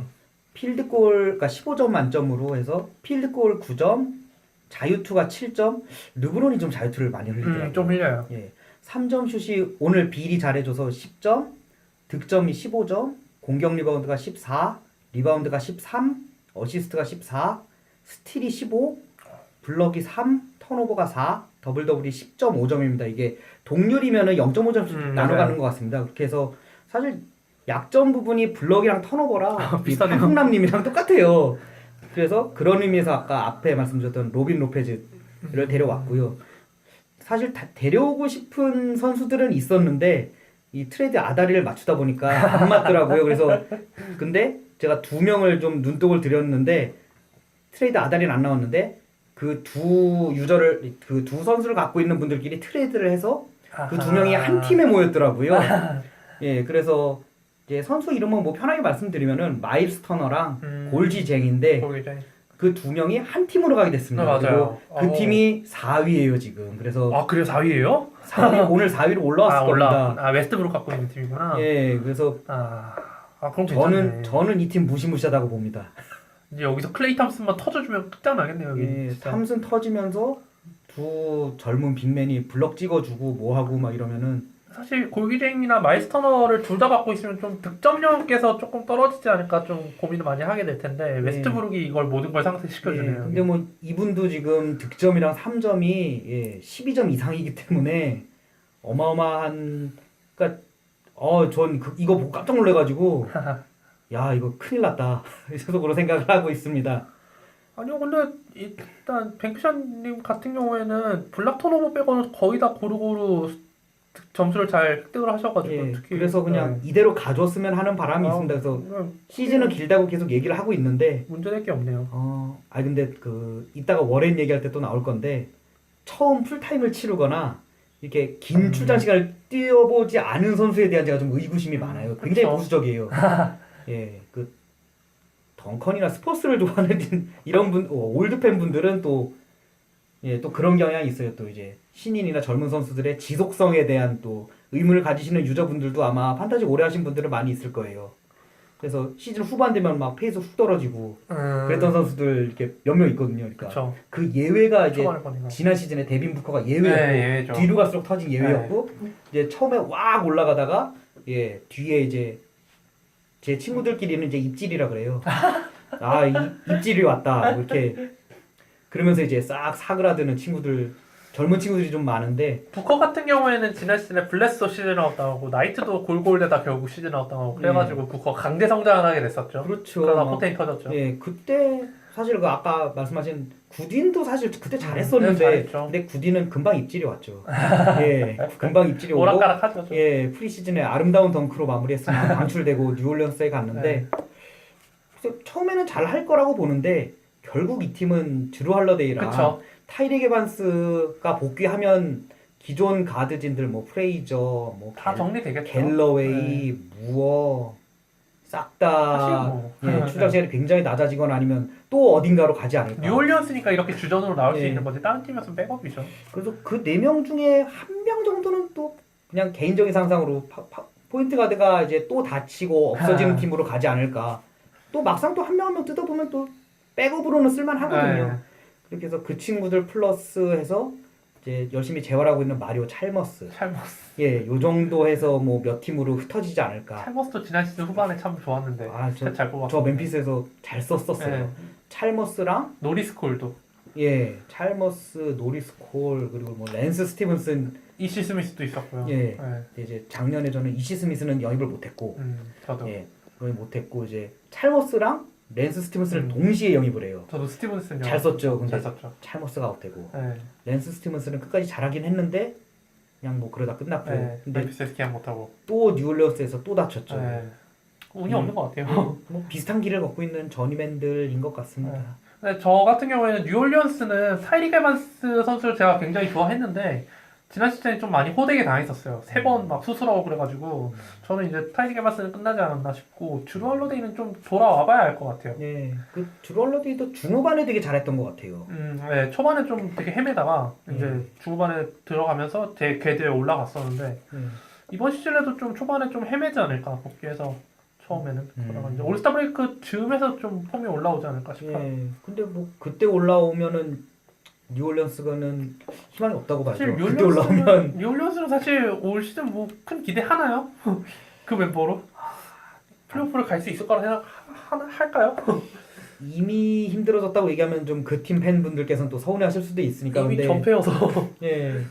S2: 필드골, 그러니까 15점 만점으로 해서 필드골 9점, 자유투가 7점, 르브론이 좀 자유투를 많이 흘리더라고요.
S1: 좀 흘려요.
S2: 예, 3점 슛이 오늘 비일이 잘해줘서 10점, 득점이 15점, 공격 리바운드가 14, 리바운드가 13, 어시스트가 14, 스틸이 15, 블럭이 3, 턴오버가 4, 더블 더블이 10.5점입니다. 이게 동률이면은 0.5점씩 나눠가는 것 같습니다. 그렇게 해서 사실 약점 부분이 블럭이랑 턴오버랑
S1: 비슷하네요.
S2: 한국남님이랑 똑같아요. 그래서 그런 의미에서 아까 앞에 말씀드렸던 로빈 로페즈를 데려왔고요. 사실 데려오고 싶은 선수들은 있었는데 이 트레이드 아다리를 맞추다 보니까 안 맞더라고요. 그래서 근데 제가 2명을 좀 눈독을 들였는데 트레이드 아다리는 안 나왔는데 그 두 선수를 갖고 있는 분들끼리 트레이드를 해서 그 2명이 한 팀에 모였더라고요. 예, 그래서 이제 선수 이름은 뭐 편하게 말씀드리면은 마일스 터너랑 골지 쟁인데 그 2명이 한 팀으로 가게 됐습니다.
S1: 맞아요.
S2: 그리고 그 팀이 4위예요 지금. 그래서
S1: 그래요 4위예요?
S2: 4위, 오늘 4위로 올라왔을 겁니다.
S1: 웨스트브룩 갖고 있는 팀이구나.
S2: 예, 그래서
S1: 그럼 괜찮네.
S2: 저는 이 팀 무시무시하다고 봅니다.
S1: 이제 여기서 클레이 탐슨만 터져주면 끝장나겠네요 여기.
S2: 예,
S1: 진짜.
S2: 탐슨 터지면서 두 젊은 빅맨이 블럭 찍어주고 뭐하고 막 이러면은
S1: 사실 골기쟁이나 마일스 터너를 둘 다 갖고 있으면 좀 득점력에서 조금 떨어지지 않을까 좀 고민을 많이 하게 될 텐데 웨스트브룩이 이걸 모든 걸 상쇄시켜주네요.
S2: 예, 근데 뭐 이분도 지금 득점이랑 3점이 12점 이상이기 때문에 어마어마한. 그러니까 전 이거 보고 깜짝 놀래가지고 야 이거 큰일 났다 속으로 생각을 하고 있습니다.
S1: 아니요, 근데 일단 뱅크샷님 같은 경우에는 블락 턴오버 빼고는 거의 다 고루고루 점수를 잘 획득을 하셔가지고
S2: 예,
S1: 특히
S2: 그래서 그냥 이대로 가져왔으면 하는 바람이 있습니다. 그래서 시즌은 길다고 계속 얘기를 하고 있는데
S1: 문제될 게 없네요.
S2: 근데 이따가 워렌 얘기할 때 또 나올 건데 처음 풀타임을 치르거나 이렇게 긴 출장 시간을 뛰어보지 않은 선수에 대한 제가 좀 의구심이 많아요. 굉장히
S1: 그쵸.
S2: 보수적이에요. 예, 덩컨이나 스포츠를 좋아하는 이런 올드 팬 분들은 또 그런 경향이 있어요. 또 이제 신인이나 젊은 선수들의 지속성에 대한 또 의문을 가지시는 유저분들도 아마 판타지 오래 하신 분들은 많이 있을 거예요. 그래서 시즌 후반 되면 막 페이스 훅 떨어지고 그랬던 선수들 이렇게 몇 명 있거든요. 그러니까
S1: 그쵸.
S2: 그 예외가 이제
S1: 초반에 보니까.
S2: 지난 시즌에 데빈 부커가 예외였고
S1: 예외죠.
S2: 뒤로 갈수록 터진 예외였고 이제 처음에 왁 올라가다가 뒤에 이제 제 친구들끼리는 이제 입질이라 그래요. 입질이 왔다. 뭐 이렇게 그러면서 이제 싹 사그라드는 젊은 친구들이 좀 많은데
S1: 부커 같은 경우에는 지난 시즌에 블레스도 시즌아웃 당하고 나이트도 골골대다 결국 시즌아웃 당하고 그래가지고 부커 강대 성장을 하게 됐었죠.
S2: 그렇죠.
S1: 그러다 포텐이 터졌죠.
S2: 예, 그때 사실 아까 말씀하신 구딘도 사실 그때 잘했었는데
S1: 잘했죠.
S2: 근데 구딘은 금방 입질이 왔죠. 예, 금방 입질이 오고
S1: 오락가락하죠.
S2: 예, 프리시즌에 아름다운 덩크로 마무리했으면 방출되고 뉴올리언스에 갔는데 그래서 처음에는 잘 할 거라고 보는데 결국 이 팀은 드루 할러데이랑
S1: 그쵸.
S2: 타이렉 에반스가 복귀하면 기존 가드진들 뭐 프레이저, 뭐
S1: 다 정리되겠죠.
S2: 갤러웨이, 무어 싹 다 출장 시간이 굉장히 낮아지거나 아니면 또 어딘가로 가지 않을까.
S1: 뉴올리언스니까 이렇게 주전으로 나올 수 있는 거지 다른 팀이었으면 백업이죠.
S2: 그래서 그 4명 중에 한 명 정도는 또 그냥 개인적인 상상으로 포인트 가드가 이제 또 다치고 없어지는 팀으로 가지 않을까. 또 막상 또 한 명 한 명 뜯어보면 또 백업으로는 쓸만하거든요. 그렇게 해서 그 친구들 플러스 해서 이제 열심히 재활하고 있는 마리오 찰머스. 예, 요 정도 해서 뭐 몇 팀으로 흩어지지 않을까.
S1: 찰머스도 지난 시즌 후반에 참 좋았는데. 잘 뽑았어요.
S2: 저 멤피스에서 잘 썼었어요. 찰머스랑
S1: 노리스 콜도.
S2: 예, 찰머스, 노리스 콜 그리고 뭐 랜스 스티븐슨,
S1: 이시 스미스도 있었고요.
S2: 예. 이제 작년에 저는 이시 스미스는 영입을 못했고,
S1: 저도.
S2: 예, 영입 못했고 이제 찰머스랑 랜스 스티븐슨을 동시에 영입을 해요.
S1: 저도 스티븐슨
S2: 잘 썼죠. 근데
S1: 잘 썼죠.
S2: 찰머스가 아웃되고 랜스 스티븐슨은 끝까지 잘하긴 했는데 그냥 뭐 그러다 끝났고. 근데
S1: 멤피스에서 기한 못하고
S2: 또 뉴올리언스에서 또 다쳤죠.
S1: 운이 없는 것 같아요.
S2: 뭐 비슷한 길을 걷고 있는 저니맨들인 것 같습니다.
S1: 네. 근데 저 같은 경우에는 뉴올리언스는 타이릭 에반스 선수를 제가 굉장히 좋아했는데 지난 시즌에 좀 많이 호되게 당했었어요. 3번 막 수술하고 그래가지고 저는 이제 타이릭 에반스는 끝나지 않았나 싶고 주루 할로데이는 좀 돌아와봐야 알 것 같아요.
S2: 예, 그 주럴러디도 중후반에 되게 잘했던 것 같아요.
S1: 네, 초반에 좀 되게 헤매다가 이제 중후반에 들어가면서 제 궤도에 올라갔었는데 이번 시즌에도 좀 초반에 좀 헤매지 않을까 복귀해서 처음에는 그러다가 이제 올스타 브레이크 즈음에서 좀 폼이 올라오지 않을까 싶어요.
S2: 예, 근데 뭐 그때 올라오면은 뉴올리언스가는 희망이 없다고 봐죠.
S1: 사실
S2: 그때 올라오면
S1: 뉴올리언스는 사실 올 시즌 뭐 큰 기대 하나요? 그 멤버로 플레이오프를 갈 수 있을 거라 할까요?
S2: 이미 힘들어졌다고 얘기하면 좀 그 팀 팬분들께서는 또 서운해하실 수도 있으니까.
S1: 이미
S2: 근데
S1: 전패여서
S2: 예,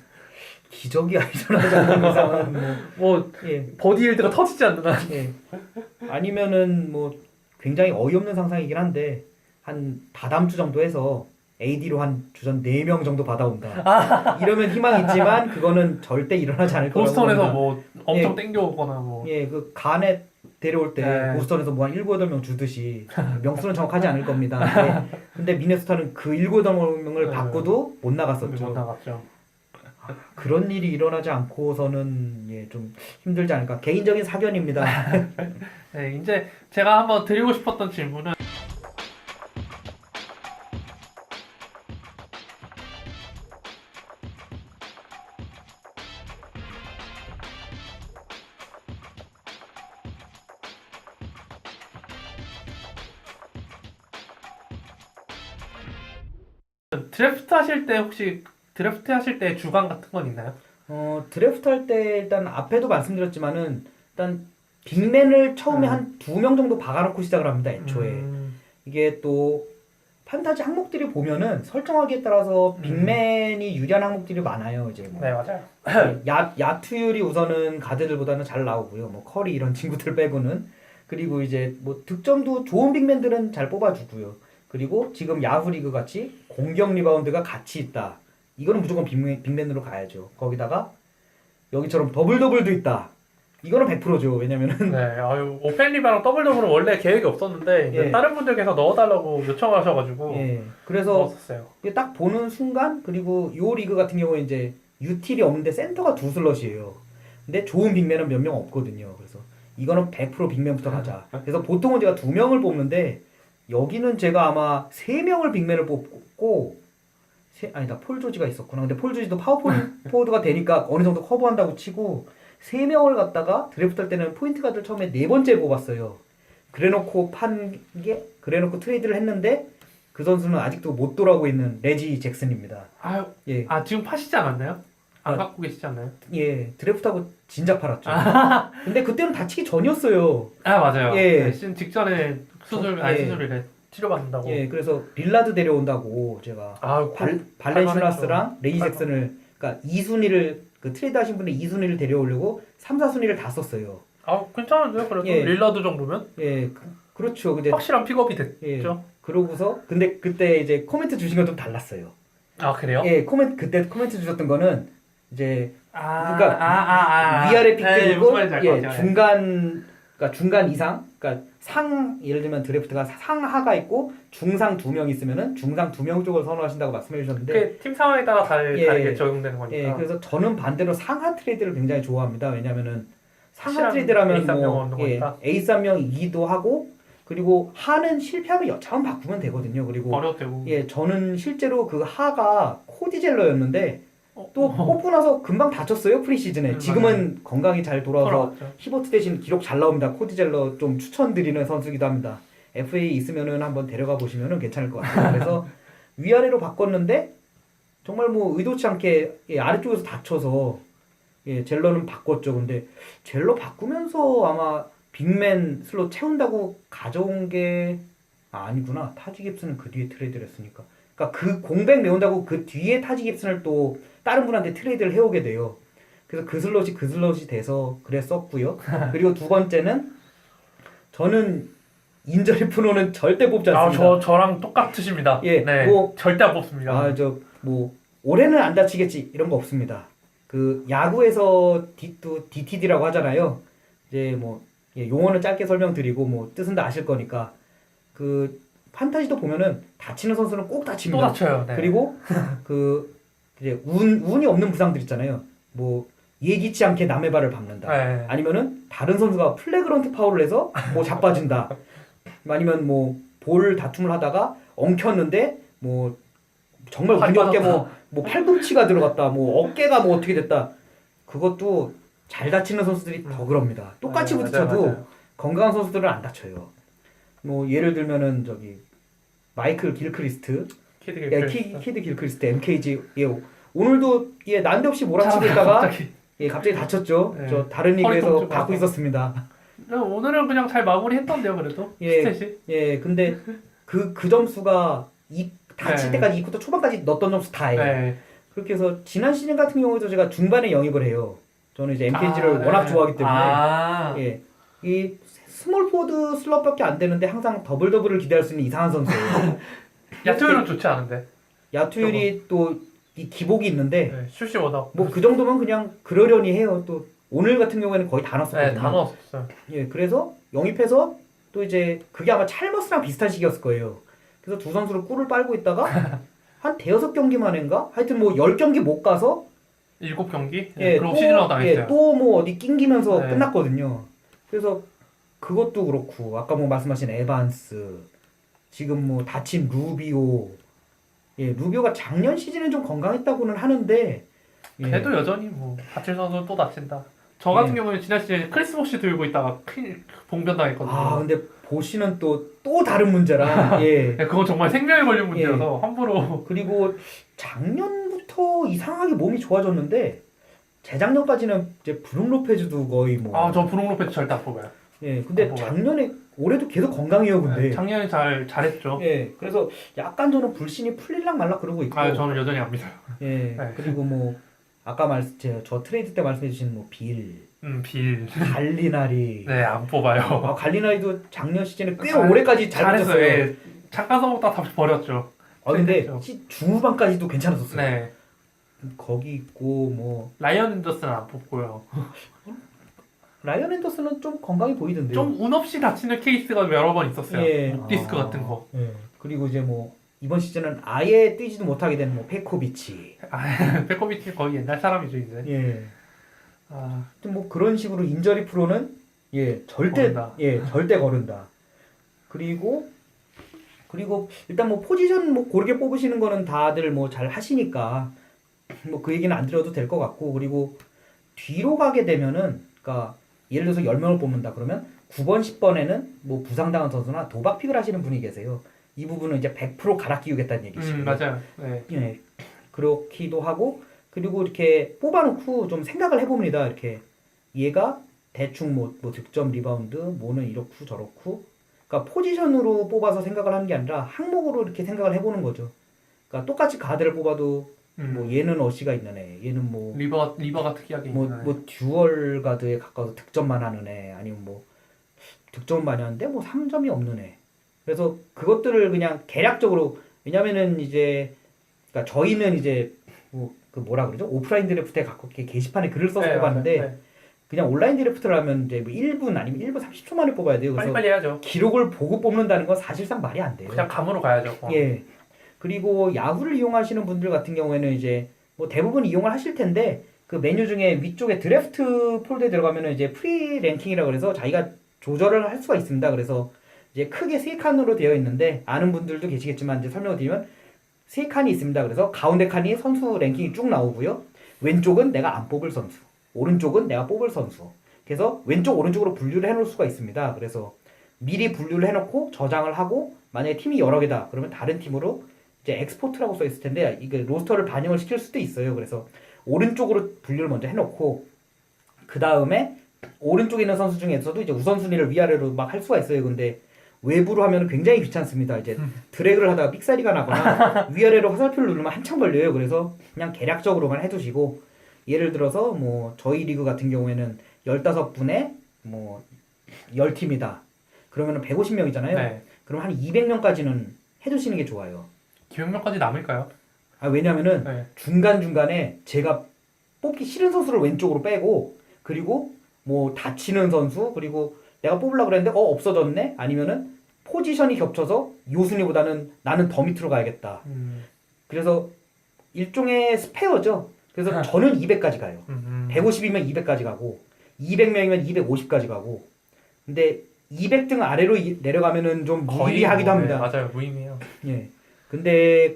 S2: 기적이 일어나지 않는 이상은
S1: 뭐
S2: 예,
S1: 버디힐드가 터지지 않는 한
S2: 예. 아니면은 뭐 굉장히 어이없는 상상이긴 한데 한 다다음 주 정도 해서 AD로 한 주전 4명 정도 받아온다. 이러면 희망이 있지만 그거는 절대 일어나지 않을 거라고
S1: 보스턴에서
S2: 봅니다.
S1: 뭐 엄청 땡겨오거나 뭐
S2: 예, 그 간에 데려올 때
S1: 네.
S2: 보스턴에서 뭐 한 7, 8명 주듯이 명수는 정확하지 않을 겁니다. 근데 미네소타는 그 7, 8명을
S1: 네.
S2: 받고도 못 나갔었죠.
S1: 못 나갔죠.
S2: 그런 일이 일어나지 않고서는 예, 좀 힘들지 않을까. 개인적인 사견입니다.
S1: 네, 이제 제가 한번 드리고 싶었던 질문은 드래프트 하실 때 혹시 드래프트 하실 때 주관 같은 건 있나요?
S2: 드래프트 할 때 일단 앞에도 말씀드렸지만은 일단 빅맨을 처음에 한 2명 정도 박아놓고 시작을 합니다. 애초에. 이게 또 판타지 항목들이 보면은 설정하기에 따라서 빅맨이 유리한 항목들이 많아요. 이제 뭐
S1: 네, 맞아요.
S2: 야투율이 우선은 가드들보다는 잘 나오고요. 뭐 커리 이런 친구들 빼고는. 그리고 이제 뭐 득점도 좋은 빅맨들은 잘 뽑아주고요. 그리고 지금 야후 리그 같이 공격 리바운드가 같이 있다. 이거는 무조건 빅맨으로 가야죠. 거기다가 여기처럼 더블 더블도 있다. 이거는 100%죠. 왜냐면은
S1: 네, 아유 오펜리바랑 더블 더블은 원래 계획이 없었는데 이제
S2: 예.
S1: 다른 분들께서 넣어달라고 요청하셔가지고
S2: 예. 그래서
S1: 넣었었어요.
S2: 이게 딱 보는 순간 그리고 요 리그 같은 경우에 이제 유틸이 없는데 센터가 2슬럿이에요. 근데 좋은 빅맨은 몇 명 없거든요. 그래서 이거는 100% 빅맨부터 가자. 그래서 보통은 제가 2명을 뽑는데 여기는 제가 아마 3명을 빅맨을 뽑고 아니다 폴 조지가 있었구나. 근데 폴 조지도 파워포워드가 되니까 어느 정도 커버한다고 치고 3명을 갖다가 드래프트 할 때는 포인트 가드를 처음에 4번째 뽑았어요. 그래놓고 그래놓고 트레이드를 했는데 그 선수는 아직도 못 돌아오고 있는 레지 잭슨입니다.
S1: 아유,
S2: 예,
S1: 지금 파시지 않았나요? 안
S2: 아.
S1: 갖고 계시지 않나요?
S2: 예, 드래프트하고 진작 팔았죠. 근데 그때는 다치기 전이었어요.
S1: 아 맞아요.
S2: 예.
S1: 네, 시즌 직전에
S2: 예.
S1: 수술이래 치료받는다고.
S2: 예, 그래서 빌라드 데려온다고 제가
S1: 아
S2: 발렌슈나스랑 레이 잭슨을 그러니까 2순위를 그 트레이드 하신 분이 2순위를 데려오려고 3, 4순위를 다 썼어요.
S1: 아 괜찮은데요? 그래도
S2: 예.
S1: 릴라드 정도면
S2: 예, 그렇죠. 근데
S1: 확실한 픽업이
S2: 예,
S1: 됐죠.
S2: 그러고서 근데 그때 이제 코멘트 주신 건 좀 달랐어요.
S1: 아 그래요?
S2: 예, 그때 코멘트 주셨던 거는 이제
S1: 그러니까
S2: 위아래
S1: 네,
S2: 픽들이고
S1: 무슨 말인지 알 것
S2: 예,
S1: 같아요.
S2: 중간 이상 그러니까 예를 들면 드래프트가 상하가 있고 중상 2명 있으면은 중상 2명 쪽을 선호하신다고 말씀해 주셨는데
S1: 그게 팀 상황에 따라
S2: 예.
S1: 다르게 적용되는 거니까.
S2: 예, 그래서 저는 반대로 상하 트레이드를 굉장히 좋아합니다. 왜냐면은 상하
S1: 확실한
S2: 트레이드라면
S1: 에이스 한 명
S2: 뭐
S1: 얻는 거니까.
S2: 에이스 한 명이기도 하고 그리고 하는 실패하면 여차하면 바꾸면 되거든요. 그리고
S1: 어려도 되고.
S2: 예, 저는 실제로 그 하가 코디 젤러였는데
S1: 어,
S2: 또 뽑고 나서 금방 다쳤어요 프리시즌에. 지금은 건강히 잘 돌아와서
S1: 돌아왔죠.
S2: 히버트 대신 기록 잘 나옵니다. 코디 젤러 좀 추천드리는 선수기도 합니다. FA 있으면은 한번 데려가 보시면은 괜찮을 것 같아요. 그래서 위아래로 바꿨는데 정말 뭐 의도치 않게 예, 아래쪽에서 다쳐서 예, 젤러는 바꿨죠. 근데 젤러 바꾸면서 아마 빅맨 슬롯 채운다고 가져온 게 아니구나. 타지 깁슨은 그 뒤에 트레이드를 했으니까. 그러니까 그 공백 메운다고 그 뒤에 타지 깁슨을 또 다른 분한테 트레이드를 해오게 돼요. 그래서 그 슬롯이 돼서 그랬었고요. 그리고 두 번째는 저는 인저리 프로는 절대 뽑지 않습니다.
S1: 저랑 똑같으십니다.
S2: 예,
S1: 네,
S2: 뭐
S1: 절대 안 뽑습니다.
S2: 뭐 올해는 안 다치겠지 이런 거 없습니다. 그 야구에서 DTD라고 하잖아요. 이제 뭐 예, 용어는 짧게 설명드리고 뭐 뜻은 다 아실 거니까 그 판타지도 보면은 다치는 선수는 꼭
S1: 또
S2: 다칩니다.
S1: 다쳐요. 네.
S2: 그리고 그 이제 운이 없는 부상들 있잖아요. 뭐 예기치 않게 남의 발을 밟는다.
S1: 네.
S2: 아니면은 다른 선수가 플래그런트 파울을 해서 뭐 자빠진다. 아니면 뭐 볼 다툼을 하다가 엉켰는데 뭐 정말 운이
S1: 팔
S2: 없게
S1: 빠졌다.
S2: 뭐 팔꿈치가 들어갔다. 뭐 어깨가 뭐 어떻게 됐다. 그것도 잘 다치는 선수들이 더 그럽니다. 똑같이
S1: 맞아요,
S2: 부딪혀도
S1: 맞아요.
S2: 건강한 선수들은 안 다쳐요. 뭐 예를 들면은 저기 마이클 길크리스트,
S1: 키드
S2: 예,
S1: 길크리스트.
S2: 키드 길크리스트 MKG 예, 오늘도 예 난데없이 몰아치고 있다가
S1: 갑자기.
S2: 예 갑자기 다쳤죠.
S1: 네.
S2: 저 다른
S1: 허리
S2: 리그에서
S1: 통증
S2: 받고
S1: 와서.
S2: 있었습니다.
S1: 오늘은 그냥 잘 마무리했던데요, 그래도.
S2: 예.
S1: 스탯이.
S2: 예, 근데 그 점수가 다칠
S1: 네.
S2: 때까지 2쿼터 초반까지 넣었던 점수 다예요.
S1: 네.
S2: 그렇게 해서 지난 시즌 같은 경우에도 제가 중반에 영입을 해요. 저는 이제 MKG를
S1: 네.
S2: 워낙 좋아하기 때문에
S1: 아.
S2: 예, 이 스몰 포드 슬롯밖에 안 되는데 항상 더블 더블을 기대할 수 있는 이상한 선수예요.
S1: 야투율은 좋지 않은데.
S2: 야투율이 또 이 기복이 있는데
S1: 네. 슛이 워낙.
S2: 뭐 그 정도면 그냥 그러려니 해요. 또 오늘 같은 경우에는 거의 다 넣었거든요.
S1: 네, 다 넣었었어요.
S2: 예, 그래서 영입해서 또 이제 그게 아마 찰머스랑 비슷한 시기였을 거예요. 그래서 두 선수를 꿀을 빨고 있다가 한 대여섯 경기 만인가? 하여튼 뭐 10경기 못 가서
S1: 7경기?
S2: 예,
S1: 그럼 시즌아웃 당했어요.
S2: 예, 또 뭐 어디 낑기면서
S1: 네.
S2: 끝났거든요. 그래서 그것도 그렇고 아까 뭐 말씀하신 에반스 지금 뭐 다친 루비오 예, 루비오가 작년 시즌은 좀 건강했다고는 하는데 예,
S1: 걔도 여전히 뭐 다칠 선수는 또 다친다. 저 같은
S2: 예.
S1: 경우는 지난 시즌에 크리스보시 들고 있다가 큰일 봉변 당했거든요.
S2: 아 근데 보시는 또 다른 문제라 예.
S1: 네, 그건 정말 생명에 걸린 문제여서 함부로.
S2: 그리고 작년부터 이상하게 몸이 좋아졌는데 재작년까지는 이제 브룩 로페즈도 거의 뭐
S1: 아, 저 브룩 로페즈 절대 안 뽑아요.
S2: 예, 근데
S1: 안 뽑아요.
S2: 작년에 올해도 계속 건강해요, 근데.
S1: 네, 작년에 잘했죠.
S2: 예, 그래서 약간 저는 불신이 풀릴락 말락 그러고 있고.
S1: 아, 저는 여전히 안 믿어요.
S2: 예,
S1: 네.
S2: 그리고 뭐 아까 저 트레이드 때 말씀해주신 뭐
S1: 빌.
S2: 갈리나리.
S1: 네, 안 뽑아요.
S2: 아, 갈리나리도 작년 시즌에 꽤
S1: 잘-
S2: 오래까지 잘
S1: 잘했어요.
S2: 붙었어요.
S1: 예. 잠깐 써먹다 다시 버렸죠.
S2: 아, 근데
S1: 잘했죠.
S2: 중후반까지도 괜찮았었어요.
S1: 네.
S2: 거기 있고 뭐
S1: 라이언 앤더슨은 안 뽑고요.
S2: 라이언 앤더슨은 좀 건강해 보이던데요.
S1: 좀 운 없이 다치는 케이스가 여러 번 있었어요.
S2: 예.
S1: 목 디스크
S2: 아.
S1: 같은 거.
S2: 예. 그리고 이제 뭐 이번 시즌은 아예 뛰지도 못하게 된 뭐 페코비치.
S1: 아, 베코비치 거의 옛날 사람이죠 이제.
S2: 예.
S1: 아,
S2: 하여튼 뭐 그런 식으로 인저리 프로는 예 절대
S1: 거른다.
S2: 절대 거른다. 그리고 일단 뭐 포지션 뭐 고르게 뽑으시는 거는 다들 뭐 잘 하시니까 뭐 그 얘기는 안 드려도 될 것 같고 그리고 뒤로 가게 되면은 그러니까 예를 들어서 10명을 뽑는다 그러면 9번 10번에는 뭐 부상당한 선수나 도박픽을 하시는 분이 계세요. 이 부분은 이제 100% 갈아 끼우겠다는 얘기시고요.
S1: 맞아요. 네.
S2: 예, 그렇기도 하고 그리고 이렇게 뽑아놓고 좀 생각을 해봅니다. 이렇게 얘가 대충 뭐 득점 리바운드 뭐는 이렇고 저렇고 그러니까 포지션으로 뽑아서 생각을 하는 게 아니라 항목으로 이렇게 생각을 해보는 거죠. 그러니까 똑같이 가드를 뽑아도 뭐 얘는 어시가 있는 애, 얘는 뭐
S1: 리버가 특이하게 있는 애.
S2: 뭐 듀얼 가드에 가까워서 득점만 하는 애 아니면 뭐 득점 많이 하는데 뭐 3점이 없는 애. 그래서 그것들을 그냥 개략적으로 왜냐면은 이제 그러니까 저희는 이제 그 뭐라 그러죠? 오프라인 드래프트에 갖고 이렇게 게시판에 글을 써서
S1: 네,
S2: 뽑았는데
S1: 맞아요. 네.
S2: 그냥 온라인 드래프트를 하면 이제 뭐 1분 아니면 1분 30초 만에 뽑아야 돼요. 그래서
S1: 빨리빨리 해야죠.
S2: 기록을 보고 뽑는다는 건 사실상 말이 안 돼요.
S1: 그냥 감으로 가야죠.
S2: 예. 그리고 야후를 이용하시는 분들 같은 경우에는 이제 뭐 대부분 이용을 하실 텐데 그 메뉴 중에 위쪽에 드래프트 폴더에 들어가면은 이제 프리 랭킹이라고 그래서 자기가 조절을 할 수가 있습니다. 그래서 이제 크게 세 칸으로 되어 있는데 아는 분들도 계시겠지만 이제 설명을 드리면 세 칸이 있습니다. 그래서 가운데 칸이 선수 랭킹이 쭉 나오고요. 왼쪽은 내가 안 뽑을 선수, 오른쪽은 내가 뽑을 선수. 그래서 왼쪽 오른쪽으로 분류를 해놓을 수가 있습니다. 그래서 미리 분류를 해놓고 저장을 하고 만약에 팀이 여러 개다 그러면 다른 팀으로 이제 엑스포트라고 써 있을 텐데 이게 로스터를 반영을 시킬 수도 있어요. 그래서 오른쪽으로 분류를 먼저 해놓고 그 다음에 오른쪽에 있는 선수 중에서도 이제 우선순위를 위아래로 막 할 수가 있어요. 근데 외부로 하면 굉장히 귀찮습니다. 이제 드래그를 하다가 삑사리가 나거나 위아래로 화살표를 누르면 한참 걸려요. 그래서 그냥 개략적으로만 해두시고 예를 들어서 뭐 저희 리그 같은 경우에는 15분에 뭐 10팀이다. 그러면 150명이잖아요.
S1: 네.
S2: 그럼 한 200명까지는 해두시는 게 좋아요.
S1: 기억력까지 남을까요?
S2: 아, 왜냐면은
S1: 네.
S2: 중간중간에 제가 뽑기 싫은 선수를 왼쪽으로 빼고 그리고 뭐 다치는 선수 그리고 내가 뽑으려고 그랬는데 없어졌네? 아니면은 포지션이 겹쳐서 요 순위보다는 나는 더 밑으로 가야겠다. 그래서 일종의 스페어죠. 그래서 저는 200까지 가요. 150이면 200까지 가고 200명이면 250까지 가고 근데 200등 아래로 내려가면은 좀 무의미하기도 합니다.
S1: 네, 맞아요. 무의미해요.
S2: 예. 근데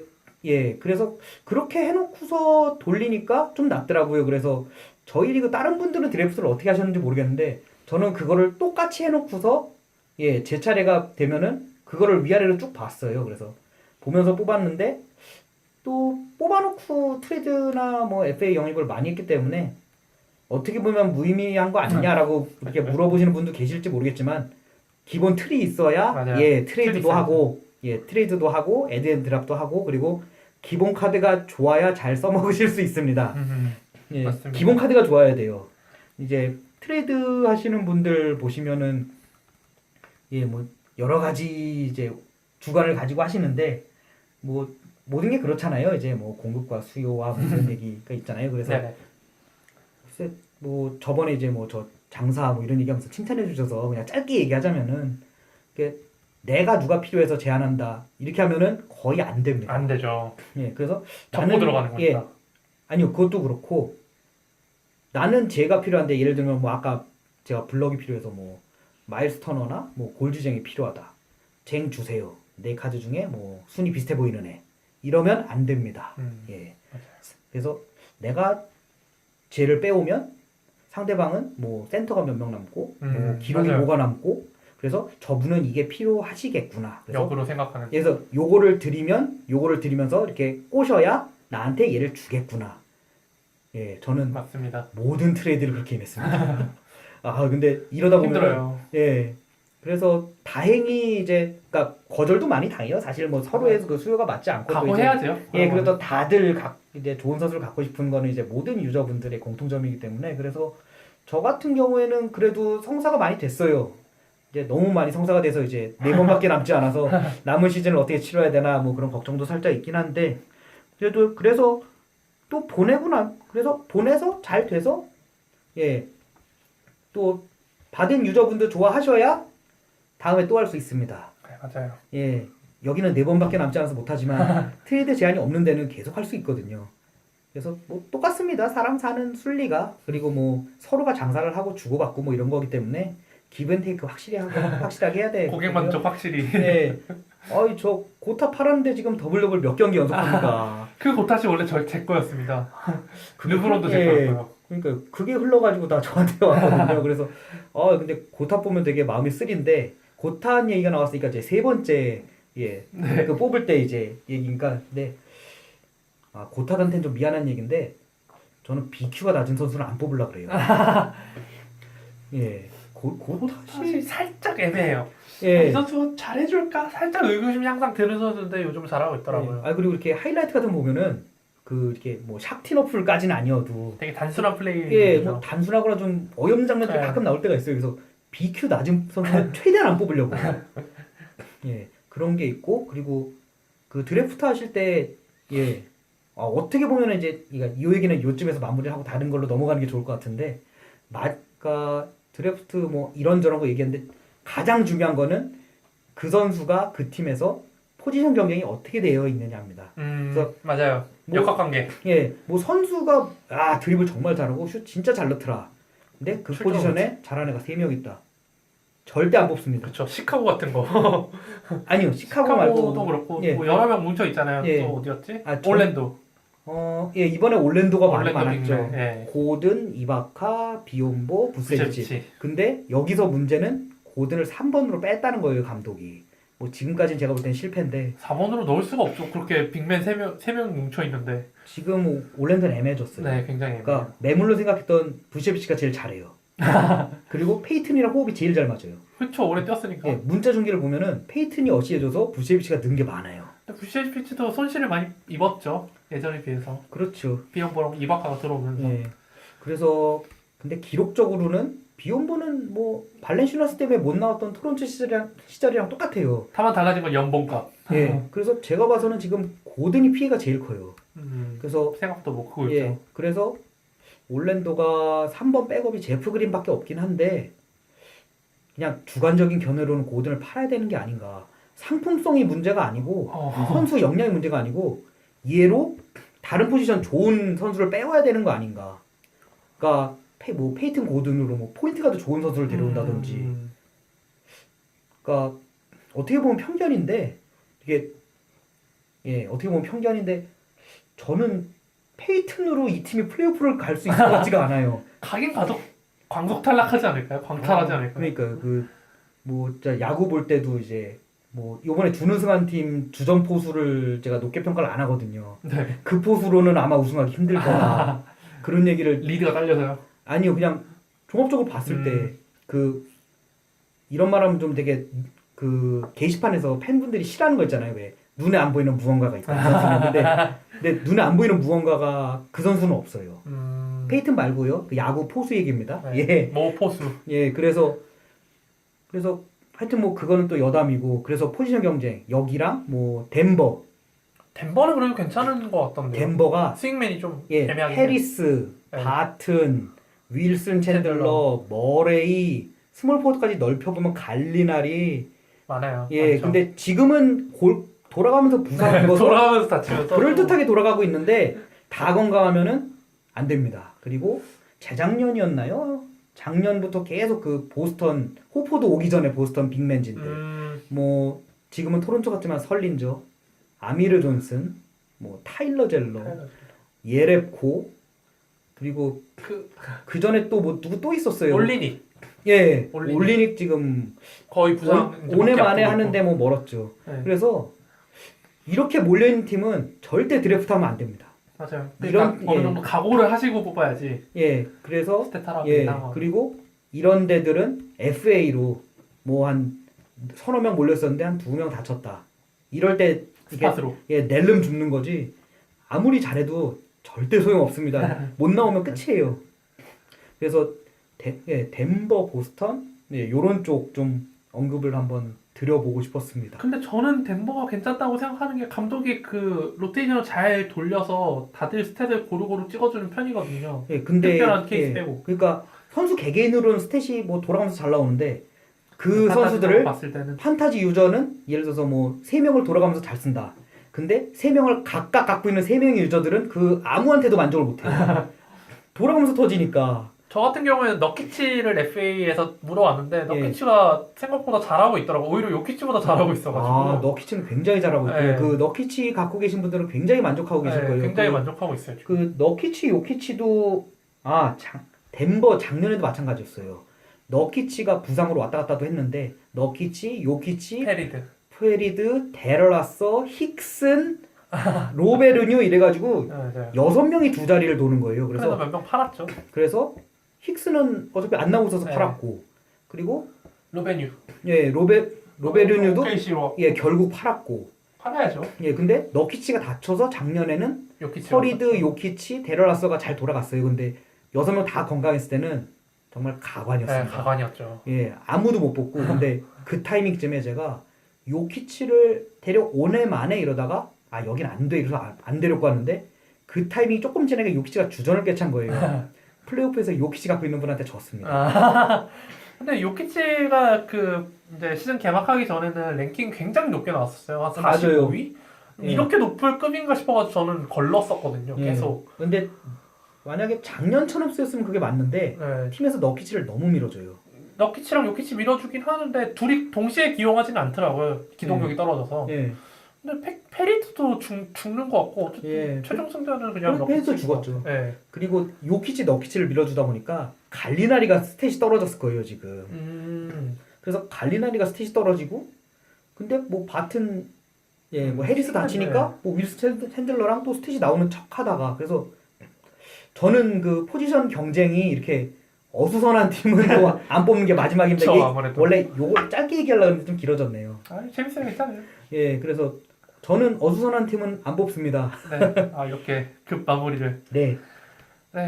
S2: 그래서 그렇게 해놓고서 돌리니까 좀 낫더라고요. 그래서 저희 리그 다른 분들은 드래프트를 어떻게 하셨는지 모르겠는데 저는 그거를 똑같이 해놓고서 제 차례가 되면은 그거를 위아래로 쭉 봤어요. 그래서 보면서 뽑았는데 또 뽑아놓고 트레이드나 뭐 FA 영입을 많이 했기 때문에 어떻게 보면 무의미한 거 아니냐라고 이렇게 물어보시는 분도 계실지 모르겠지만 기본 틀이 있어야
S1: 맞아요.
S2: 트레이드도
S1: 틀이
S2: 하고 트레이드도 하고 애드앤드랍도 하고 그리고 기본 카드가 좋아야 잘 써먹으실 수 있습니다.
S1: 맞습니다.
S2: 기본 카드가 좋아야 돼요. 이제 트레이드 하시는 분들 보시면은 뭐 여러 가지 이제 주관을 가지고 하시는데 뭐 모든 게 그렇잖아요. 이제 뭐 공급과 수요와 뭐 이런 얘기가 있잖아요. 그래서
S1: 네네.
S2: 글쎄 뭐 저번에 이제 뭐 저 장사 뭐 이런 얘기하면서 칭찬해 주셔서 그냥 짧게 얘기하자면은 이게 내가 누가 필요해서 제안한다 이렇게 하면은 거의 안 됩니다.
S1: 안 되죠.
S2: 그래서
S1: 접고 들어가는 거니까.
S2: 아니요 그것도 그렇고 나는 제가 필요한데 예를 들면 뭐 아까 제가 블럭이 필요해서 뭐 마일스 터너나 뭐 골주쟁이 필요하다. 쟁 주세요. 내 카드 중에 뭐 순위 비슷해 보이는 애 이러면 안 됩니다. 그래서 내가 쟤를 빼오면 상대방은 뭐 센터가 몇 명 남고 뭐 기록이
S1: 맞아요.
S2: 뭐가 남고 그래서 저분은 이게 필요하시겠구나. 그래서
S1: 역으로 생각하는.
S2: 그래서 요거를 드리면서 이렇게 꼬셔야 나한테 얘를 주겠구나. 저는
S1: 맞습니다.
S2: 모든 트레이드를 그렇게 임했습니다. 아 근데 이러다 보면
S1: 힘들어요.
S2: 그래서 다행히 이제 그러니까 거절도 많이 당해요. 사실 뭐 서로의 그 수요가 맞지 않고
S1: 각오해야죠.
S2: 그래도 다들 이제 좋은 선수를 갖고 싶은 거는 이제 모든 유저분들의 공통점이기 때문에 그래서 저 같은 경우에는 그래도 성사가 많이 됐어요. 이제 너무 많이 성사가 돼서 이제 4번밖에 남지 않아서 남은 시즌을 어떻게 치러야 되나 뭐 그런 걱정도 살짝 있긴 한데 그래서 또 그래서 보내서 잘 돼서 또 받은 유저분들 좋아하셔야 다음에 또 할 수 있습니다.
S1: 네, 맞아요.
S2: 여기는 4번밖에 남지 않아서 못하지만 트레이드 제한이 없는 데는 계속 할 수 있거든요. 그래서 뭐 똑같습니다. 사람 사는 순리가 그리고 뭐 서로가 장사를 하고 주고받고 뭐 이런 거기 때문에 기브앤테이크 확실하게 해야 돼.
S1: 고객 만족 확실히.
S2: 저 고타 팔았는데 지금 더블 몇 경기 연속합니까?
S1: 그 고타시 원래 제 거였습니다. 르브론도 제 거였고요.
S2: 그러니까 그게 흘러가지고 다 저한테 왔거든요. 그래서 근데 고타 보면 되게 마음이 쓰린데 고타 얘기가 나왔으니까 이제 세 번째 그 뽑을 때 이제 얘기니까 고타한테는 좀 미안한 얘기인데 저는 BQ가 낮은 선수는 안 뽑으려고 그래요.
S1: 고타시 살짝 애매해요.
S2: 예.
S1: 이 선수 잘해줄까? 살짝 의구심이 항상 드는 선수인데 요즘 잘하고 있더라고요.
S2: 그리고 이렇게 하이라이트 같은 거 보면은 이렇게 뭐 샥티너풀까지는 아니어도
S1: 되게 단순한 플레이.
S2: 뭐 단순하거나 좀 어이없는 장면들이 가끔 나올 때가 있어요. 그래서 BQ 낮은 선수는 최대한 안 뽑으려고. 그런 게 있고 그리고 그 드래프트 하실 때 어떻게 보면 이제 이 얘기는 요쯤에서 마무리를 하고 다른 걸로 넘어가는 게 좋을 것 같은데 그러니까 드래프트 뭐 이런저런 거 얘기했는데 가장 중요한 거는 그 선수가 그 팀에서 포지션 경쟁이 어떻게 되어 있느냐입니다.
S1: 그래서 맞아요. 역학관계.
S2: 뭐 선수가 드리블 정말 잘하고 슛 진짜 잘 넣더라. 근데 그 포지션에 잘하는 애가 3명 있다. 절대 안 뽑습니다.
S1: 그렇죠. 시카고 같은 거.
S2: 아니요. 시카고 말고
S1: 그렇고 뭐 여러 명 뭉쳐 있잖아요. 또 어디였지? 올랜도.
S2: 이번에 올랜도가 많이 많았죠.
S1: 네.
S2: 고든, 이바카, 비욘보, 부세비치. 근데 여기서 문제는 고든을 3번으로 뺐다는 거예요, 감독이. 뭐 지금까지는 제가 볼 땐 실패인데
S1: 4번으로 넣을 수가 없죠. 그렇게 빅맨 3명 뭉쳐 있는데.
S2: 지금 올랜도는 애매해졌어요.
S1: 네, 굉장히 애매해요.
S2: 그러니까 매물로 생각했던 부세비치가 제일 잘해요. 그리고 페이튼이랑 호흡이 제일 잘 맞아요.
S1: 그렇죠. 오래 뛰었으니까.
S2: 문자 중계를 보면은 페이튼이 어시해줘서 부세비치가 는 게 많아요.
S1: 부시에비치도 손실을 많이 입었죠. 예전에 비해서.
S2: 그렇죠.
S1: 비욘보랑 이바카가 들어오면서.
S2: 그래서 근데 기록적으로는 비욘보는 뭐 발렌시아스 때문에 못 나왔던 토론토 시절이랑 똑같아요.
S1: 다만 달라진 건 연봉값.
S2: 그래서 제가 봐서는 지금 고든이 피해가 제일 커요. 그래서
S1: 생각도 뭐 크고 있죠.
S2: 그래서 올랜도가 3번 백업이 제프 그린밖에 없긴 한데 그냥 주관적인 견해로는 고든을 팔아야 되는 게 아닌가. 상품성이 문제가 아니고 선수 역량이 문제가 아니고 얘로 다른 포지션 좋은 선수를 빼와야 되는 거 아닌가. 그러니까 뭐 페이튼 고든으로 뭐 포인트 가드 좋은 선수를 데려온다든지. 그러니까 어떻게 보면 편견인데 이게 어떻게 보면 편견인데 저는 페이튼으로 이 팀이 플레이오프를 갈 수 있을 것 같지가 않아요.
S1: 가긴 가도 광속 탈락하지 않을까요? 광탈하지 않을까요?
S2: 그러니까 뭐 야구 볼 때도 이제 뭐 이번에 준우승한 팀 주전 포수를 제가 높게 평가를 안 하거든요.
S1: 네.
S2: 그 포수로는 아마 우승하기 힘들 거다. 그런 얘기를
S1: 리드가 딸려서요.
S2: 아니요 그냥 종합적으로 봤을 때 이런 말하면 좀 되게 게시판에서 팬분들이 싫어하는 거 있잖아요. 왜 눈에 안 보이는 무언가가 있다. 근데 눈에 안 보이는 무언가가 그 선수는 없어요. 페이튼 말고요. 그 야구 포수 얘기입니다.
S1: 네. 모 포수.
S2: 그래서 하여튼 뭐 그거는 또 여담이고 그래서 포지션 경쟁 여기랑 뭐
S1: 덴버는 그래도 괜찮은 것 같던데요.
S2: 덴버가
S1: 스윙맨이 좀 애매하게.
S2: 해리스, 바튼, 윌슨 챈들러, 머레이, 스몰 포드까지 넓혀보면 갈리나리
S1: 많아요.
S2: 근데 지금은 돌아가면서 부상 입어서
S1: 돌아가면서 다치면서
S2: 그럴듯하게 돌아가고 있는데 다 건강하면은 안 됩니다. 그리고 재작년이었나요? 작년부터 계속 그 보스턴 호포드 오기 전에 보스턴 빅맨진들 뭐 지금은 토론토 같지만 설린저, 아미르 존슨, 뭐 타일러 젤러, 예렙코 그리고 그 전에 또 뭐 누구 또 있었어요.
S1: 올리닉.
S2: 올리닉 지금
S1: 거의 부상
S2: 5년 만에 하는데 뭐 멀었죠.
S1: 네.
S2: 그래서 이렇게 몰려있는 팀은 절대 드래프트하면 안 됩니다.
S1: 맞아요. 그러니까 어느 정도 각오를 하시고 뽑아야지.
S2: 그래서
S1: 스탯하라.
S2: 그리고 이런 데들은 FA로 뭐 한 서너 명 몰렸었는데 한 2명 다쳤다. 이럴 때
S1: 스팟으로.
S2: 낼름 줍는 거지. 아무리 잘해도 절대 소용 없습니다. 못 나오면 끝이에요. 그래서 덴버, 보스턴 요런 쪽 좀 언급을 한번 드려보고 싶었습니다.
S1: 근데 저는 덴버가 괜찮다고 생각하는 게 감독이 그 로테이션을 잘 돌려서 다들 스탯을 고루고루 찍어주는 편이거든요.
S2: 근데
S1: 특별한 케이스 빼고.
S2: 그러니까 선수 개개인으로는 스탯이 뭐 돌아가면서 잘 나오는데 그 선수들을
S1: 봤을 때는
S2: 판타지 유저는 예를 들어서 뭐 3명을 돌아가면서 잘 쓴다. 근데 3명을 각각 갖고 있는 3명의 유저들은 그 아무한테도 만족을 못해요. 돌아가면서 터지니까.
S1: 저 같은 경우에는 너키치를 FA에서 물어왔는데 너키치가 생각보다 잘하고 있더라고. 오히려 요키치보다 잘하고 있어가지고.
S2: 너키치는 굉장히 잘하고 있고요. 그 너키치 갖고 계신 분들은 굉장히 만족하고 계실 거예요.
S1: 굉장히 만족하고 있어요. 지금.
S2: 그 너키치, 요키치도 덴버 작년에도 마찬가지였어요. 너키치가 부상으로 왔다 갔다도 했는데 너키치, 요키치, 페리드, 데럴라서, 힉슨, 로베르뉴 이래가지고 6명이 두 자리를 도는 거예요.
S1: 그래서 몇 명 팔았죠.
S2: 그래서 힉스는 어차피 안 나오고 있어서 팔았고 그리고
S1: 로베뉴.
S2: 로베르뉴도
S1: KC로.
S2: 결국 팔았고.
S1: 팔아야죠.
S2: 근데 너키치가 다쳐서 작년에는 퍼리드, 요키치, 데럴라서가 잘 돌아갔어요. 근데 6명 다 건강했을 때는 정말 가관이었습니다.
S1: 가관이었죠.
S2: 아무도 못 뽑고 근데 그 타이밍쯤에 제가 요키치를 데려오네 만에 이러다가 여긴 안 돼 이래서 안 데려고 하는데 그 타이밍이 조금 지나니까 요키치가 주전을 꿰찬 거예요. 플레이오프에서 요키치 갖고 있는 분한테 졌습니다.
S1: 근데 요키치가 이제 시즌 개막하기 전에는 랭킹 굉장히 높게 나왔었어요. 한 45위? 이렇게 높을 급인가 싶어가지고 저는 걸렀었거든요. 계속.
S2: 근데 만약에 작년처럼 쓰였으면 그게 맞는데 팀에서 너키치를 너무 밀어줘요.
S1: 너키치랑 요키치 밀어주긴 하는데 둘이 동시에 기용하지는 않더라고요. 기동력이 떨어져서. 근데 페리드도 죽는 것 같고 최종 승자는 그냥
S2: 페리드 죽었죠. 그리고 요키치 너키치를 밀어주다 보니까 갈리나리가 스탯이 떨어졌을 거예요 지금. 그래서 갈리나리가 스탯이 떨어지고 근데 뭐 바튼 뭐 해리스 다치니까 뭐 윌슨 챈들러랑 또 스탯이 나오는 척하다가 그래서 저는 그 포지션 경쟁이 이렇게 어수선한 팀은 또 안 뽑는 게 마지막인데 원래 요걸 짧게 얘기하려고 했는데 좀 길어졌네요.
S1: 재밌어요. 괜찮아요.
S2: 그래서 저는 어수선한 팀은 안 뽑습니다.
S1: 이렇게 급 마무리를.
S2: 네,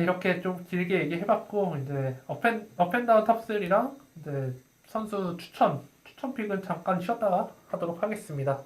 S1: 이렇게 좀 길게 얘기해봤고 이제 업앤다운 탑3랑 이제 선수 추천 픽은 잠깐 쉬었다가 하도록 하겠습니다.